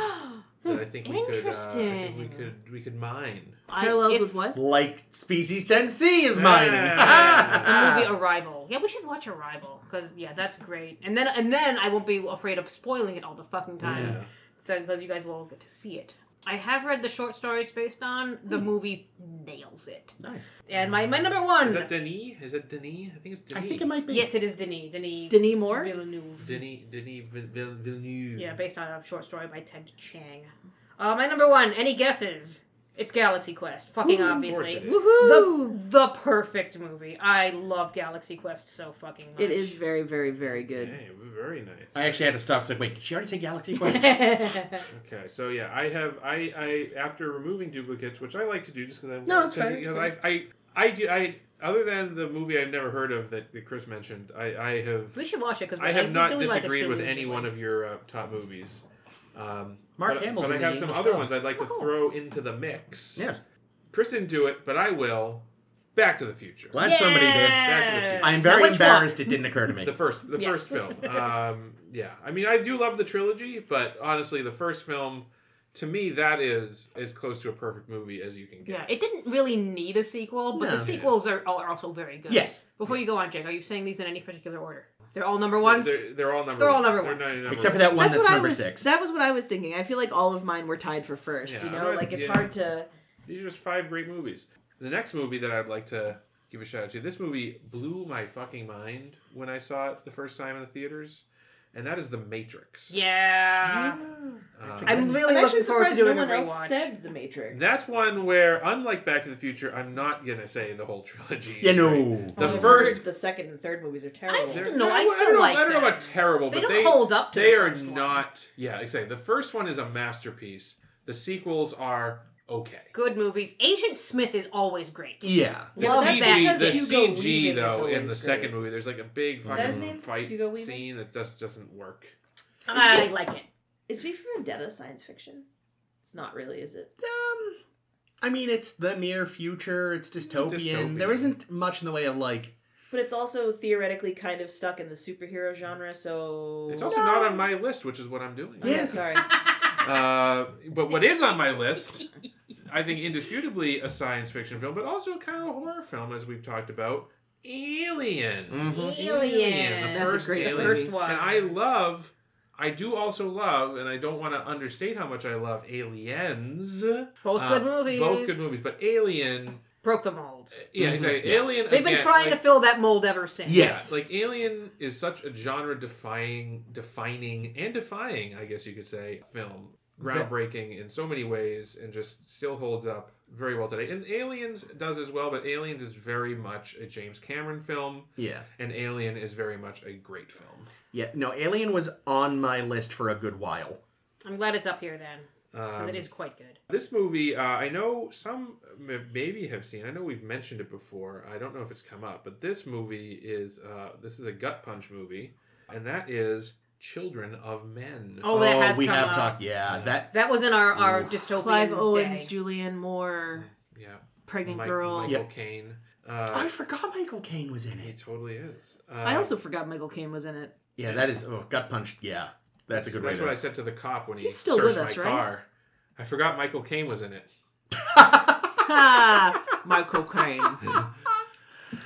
that I think we could. I Interesting. think we could mine. Parallels if- with what? Like Species 10C is mining. the movie Arrival. Yeah, we should watch Arrival because that's great. And then I won't be afraid of spoiling it all the fucking time. Yeah. So because you guys will get to see it. I have read the short story it's based on. The movie nails it. Nice. And my number 1. Is that Denis? Is that Denis? I think it's I Denis. think it might be. Yes, it is Denis. Denis Moore? Villeneuve. Denis Villeneuve. Yeah, based on a short story by Ted Chiang. My number 1. Any guesses? It's Galaxy Quest. Fucking obviously. it is. Woohoo! The perfect movie. I love Galaxy Quest so fucking much. It is very, very, very good. Okay, very nice. I actually had to stop. So wait, did she already say Galaxy Quest? Okay, so yeah, I after removing duplicates, which I like to do just because No, it's fine, it's fine. I other than the movie I've never heard of that Chris mentioned, I have. We should watch it because I have not disagreed with any one of your top movies. Mark Hamill's but I in the have some English other dub. ones I'd like to throw into the mix. Yes. Chris didn't do it, but I will. Back to the Future. Glad somebody did. Back to the Future. I am very Now, which embarrassed it didn't occur to me. The first film. Yeah. I mean, I do love the trilogy, but honestly, the first film, to me, that is as close to a perfect movie as you can get. Yeah, it didn't really need a sequel, but No. the sequels are also very good. Yes. Before you go on, Jake, are you saying these in any particular order? They're all number ones? They're all number They're all ones. number They're ones. number Except for ones. that one that's number 6. That was what I was thinking. I feel like all of mine were tied for first. Yeah, You know, like it's hard to. These are just 5 great movies. The next movie that I'd like to give a shout out to. This movie blew my fucking mind when I saw it the first time in the theaters, and that is The Matrix. Yeah. I'm really I'm looking actually forward to surprised doing no a one rewatch. else said The Matrix. That's one where, unlike Back to the Future, I'm not gonna say the whole trilogy. Yeah, is no. great. Well, The I've first, heard the second and third movies are terrible. I still they're- no, I don't still know- like I don't know them. about terrible, They but don't hold up to they the are first one. not. Yeah, I say the first one is a masterpiece. The sequels are okay. Good movies. Agent Smith is always great. Yeah. The Well, that's CG, because the Hugo CG Weaving is though, in always the second great. movie, there's like a big that his fucking name? fight Hugo Weaving? scene that just doesn't work. I like it. Is V for Vendetta science fiction? It's not really, is it? I mean, it's the near future. It's dystopian. There isn't much in the way of like. But it's also theoretically kind of stuck in the superhero genre, so. It's also not on my list, which is what I'm doing. Oh, yeah, sorry. But what is on my list, I think indisputably a science fiction film, but also kind of a horror film, as we've talked about. Alien. Alien. The That's a first great Alien. first one. And I do also love, and I don't want to understate how much I love Aliens. Both good movies. Both good movies, but Alien. Broke the mold. Yeah, exactly. Yeah. Alien. They've been again, trying to fill that mold ever since. Yes. Like Alien is such a defining, and defying, I guess you could say, film. Groundbreaking in so many ways, and just still holds up very well today. And Aliens does as well, but Aliens is very much a James Cameron film. Yeah. And Alien is very much a great film. Yeah. No, Alien was on my list for a good while. I'm glad it's up here then, because it is quite good. This movie, I know some maybe have seen. I know we've mentioned it before. I don't know if it's come up, but this movie is this is a gut punch movie, and that is Children of Men. Oh, that has we come have up. talked. Yeah, That was in our dystopian Clive Owens, day. Julianne Moore, Yeah. pregnant girl. Michael Yep. Caine. I forgot Michael Caine was in He it. totally is. I also forgot Michael Caine was in it. Yeah, that is gut punched. Yeah, that's a good way. That's what I said to the cop when he He's still searched with us, my right? car. I forgot Michael Caine was in it. Ha! Michael Caine.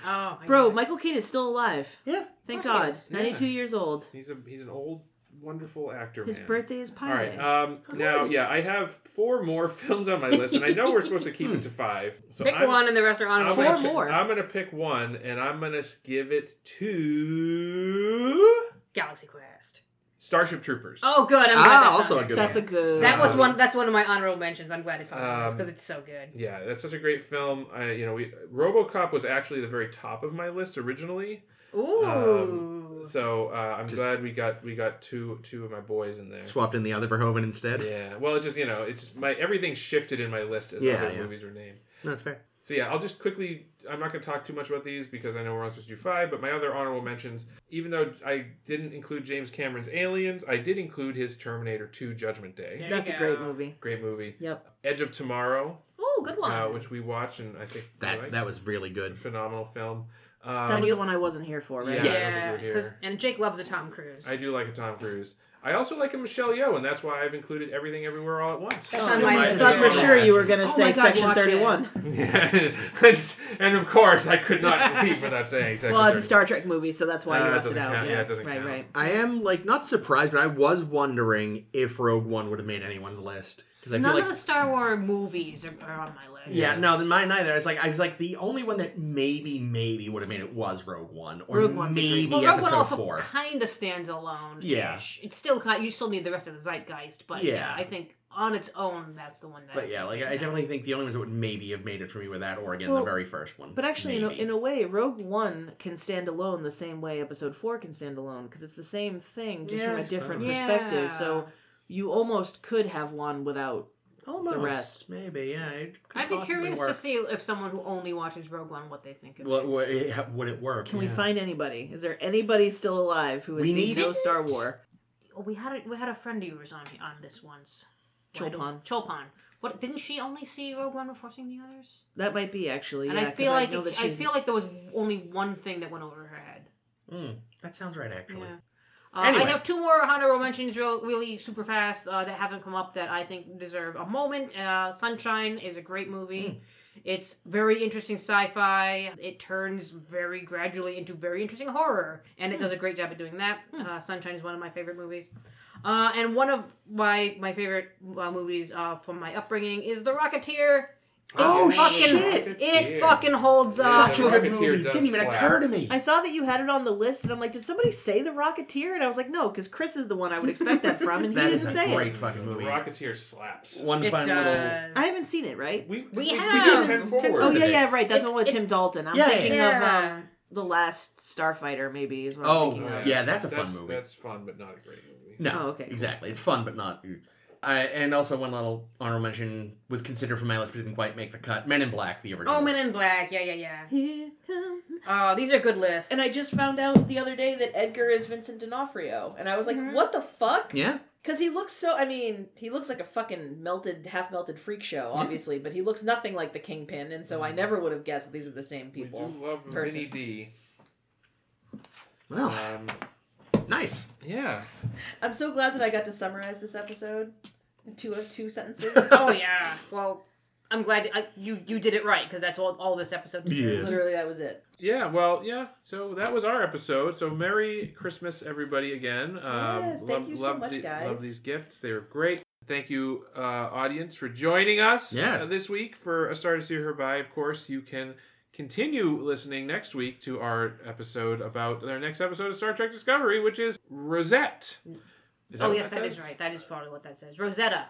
Oh, Bro, Michael Caine is still alive. Yeah. Thank Of course he God. is. 92 years old. He's an old, wonderful actor. His man. birthday is Pi All Day. right. Now, yeah, I have 4 more films on my list, and I know we're supposed to keep it to 5. So Pick one and the rest are honorable Four mentions. more. I'm gonna pick one, and I'm gonna give it to Galaxy Quest. Starship Troopers. Oh, good. I'm glad that's also on a there. good That's a good. That was one. That's one of my honorable mentions. I'm glad it's on the list because it's so good. Yeah, that's such a great film. RoboCop was actually the very top of my list originally. Ooh. So I'm glad we got two of my boys in there. Swapped in the other Verhoeven instead. Yeah. Well, it just my everything shifted in my list as other movies were named. No, that's fair. So yeah, I'll just quickly. I'm not going to talk too much about these because I know we're only supposed to do 5. But my other honorable mentions, even though I didn't include James Cameron's Aliens, I did include his Terminator 2: Judgment Day. There That's you a go. great movie. Great movie. Yep. Edge of Tomorrow, Ooh, good one. which we watched, and I think we liked. That was really good. Phenomenal film. That was the one I wasn't here for, right? Yeah. yeah, I don't think you were 'cause- here. and Jake loves a Tom Cruise. I do like a Tom Cruise. I also like a Michelle Yeoh, and that's why I've included Everything Everywhere All at Once. That's Oh, on my I list. thought for Yeah. sure you were going to Oh say my God, Section watch it. 31. and of course, I could not leave without saying Section Well, it's a 31. Star Trek movie, so that's why you that left it doesn't out. count. Yeah, it doesn't right, count. right. I am not surprised, but I was wondering if Rogue One would have made anyone's list because I None feel of like the Star Wars movies are on my list. yeah, no, then mine neither. I was like the only one that maybe would have made it was Rogue One, or Rogue One's a great maybe Well, Rogue One Episode also 4. kind of stands alone. Yeah. It's still you still need the rest of the zeitgeist, but Yeah. I think on its own that's the one that. But yeah, I makes definitely sense. think the only ones that would maybe have made it for me were that, or again Well, the very first one. But actually, Maybe. in a way, Rogue One can stand alone the same way Episode 4 can stand alone, because it's the same thing, just Yeah, from I a different suppose. perspective. Yeah. So you almost could have one without Almost. the rest. Maybe, yeah. It could I'd be possibly curious work. to see if someone who only watches Rogue One, what they think of it. Would it work? Can we find anybody? Is there anybody still alive who has We seen need no it. Star War? Oh, we had a friend of yours on this once. Chopin. Chopin. What, didn't she only see Rogue One before seeing the others? That might be actually. And Yeah, I feel like know that I feel like there was only one thing that went over her head. That sounds right, actually. Yeah. Anyway. I have two more honorable mentions really super fast that haven't come up that I think deserve a moment. Sunshine is a great movie. It's very interesting sci-fi. It turns very gradually into very interesting horror, and it does a great job at doing that. Sunshine is one of my favorite movies. And one of my favorite movies from my upbringing is The Rocketeer. It fucking holds up. Such a good movie. Didn't even occur to me. I saw that you had it on the list, and I'm like, did somebody say The Rocketeer? And I was like, no, because Chris is the one I would expect that from, and he That didn't is a say great it. fucking The movie. Rocketeer slaps. One It fun does. little. I haven't seen it, right? We did have. 10 forward. Oh, today. yeah, right. That's the one with It's- Tim Dalton. I'm Yeah, thinking yeah. of The Last Starfighter, maybe, is what Oh, I'm thinking of. yeah, that's a fun movie. That's fun, but not a great movie. No, Oh, okay. exactly. It's fun, but not. And also, one little honorable mention was considered for my list, but didn't quite make the cut. Men in Black, the original. Oh, Men in Black. Yeah. Here come... Oh, these are good lists. And I just found out the other day that Edgar is Vincent D'Onofrio. And I was like, what the fuck? Yeah. Because he looks so... I mean, he looks like a fucking half-melted freak show, obviously. But he looks nothing like the Kingpin. And so I never would have guessed that these were the same people. We do love person. Vinny D. Well, nice. Yeah. I'm so glad that I got to summarize this episode in two sentences. Oh yeah. Well, I'm glad you did it right because that's all this episode is. Yeah. Literally, that was it. Yeah, well, yeah. So that was our episode. So Merry Christmas, everybody, again. Yes, thank you so much, Love guys. these gifts. They were great. Thank you, audience, for joining us Yes. this week for A Star to Steer Her By. Of course, you can continue listening next week to our episode about our next episode of Star Trek Discovery, which is Rosette. Is Oh what yes, that says? is right. That is probably what that says. Rosetta.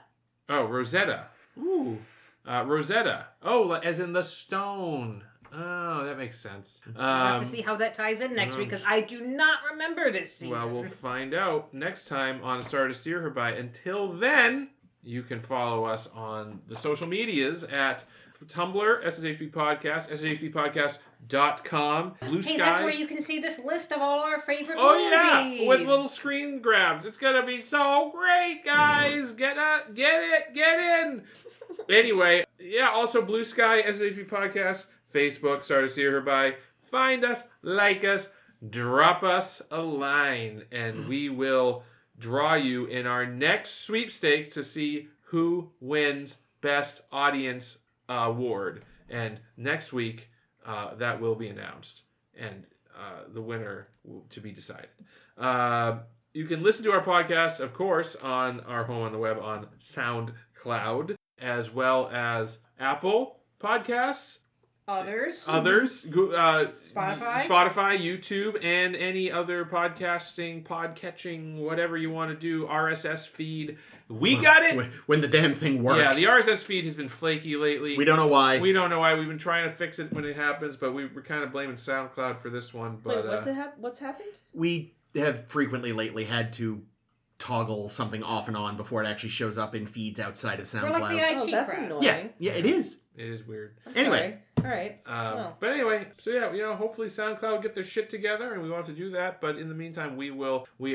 Oh, Rosetta. Ooh. Rosetta. Oh, as in the stone. Oh, that makes sense. We'll have to see how that ties in next week because I do not remember this season. Well, we'll find out next time on A Star to Steer Her By. Until then, you can follow us on the social medias at Tumblr, SSHB Podcast, SSHBpodcast.com, Blue Sky. Hey, that's where you can see this list of all our favorite Oh movies. yeah, with little screen grabs. It's gonna be so great, guys. Get in. Anyway, yeah. Also, Blue Sky, SSHB Podcast, Facebook, Star to Steer Her By. Find us, like us, drop us a line, and we will draw you in our next sweepstakes to see who wins Best Audience Award. And next week, that will be announced, and the winner to be decided. You can listen to our podcast, of course, on our home on the web on SoundCloud, as well as Apple Podcasts, Others, Spotify, YouTube, and any other podcatching, whatever you want to do, RSS feed. We got it. When the damn thing works. Yeah, the RSS feed has been flaky lately. We don't know why. We don't know why. We've been trying to fix it when it happens, but we're kind of blaming SoundCloud for this one. But Wait, what's happened? We have frequently lately had to toggle something off and on before it actually shows up in feeds outside of SoundCloud. We're like the IT Oh, that's crowd. annoying. Yeah, it is. it is weird. Anyway. Sorry. All right. Well. But anyway, so yeah, hopefully SoundCloud get their shit together, and we want to do that. But in the meantime, we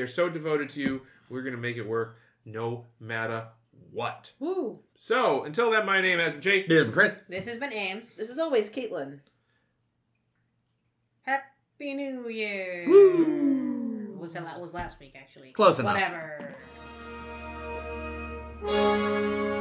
are so devoted to you. We're gonna make it work, no matter what. Woo. So until then, my name is Jake. This is Chris. This has been Ames. This is always Caitlin. Happy New Year. Woo. Was last week actually. Close enough. Whatever.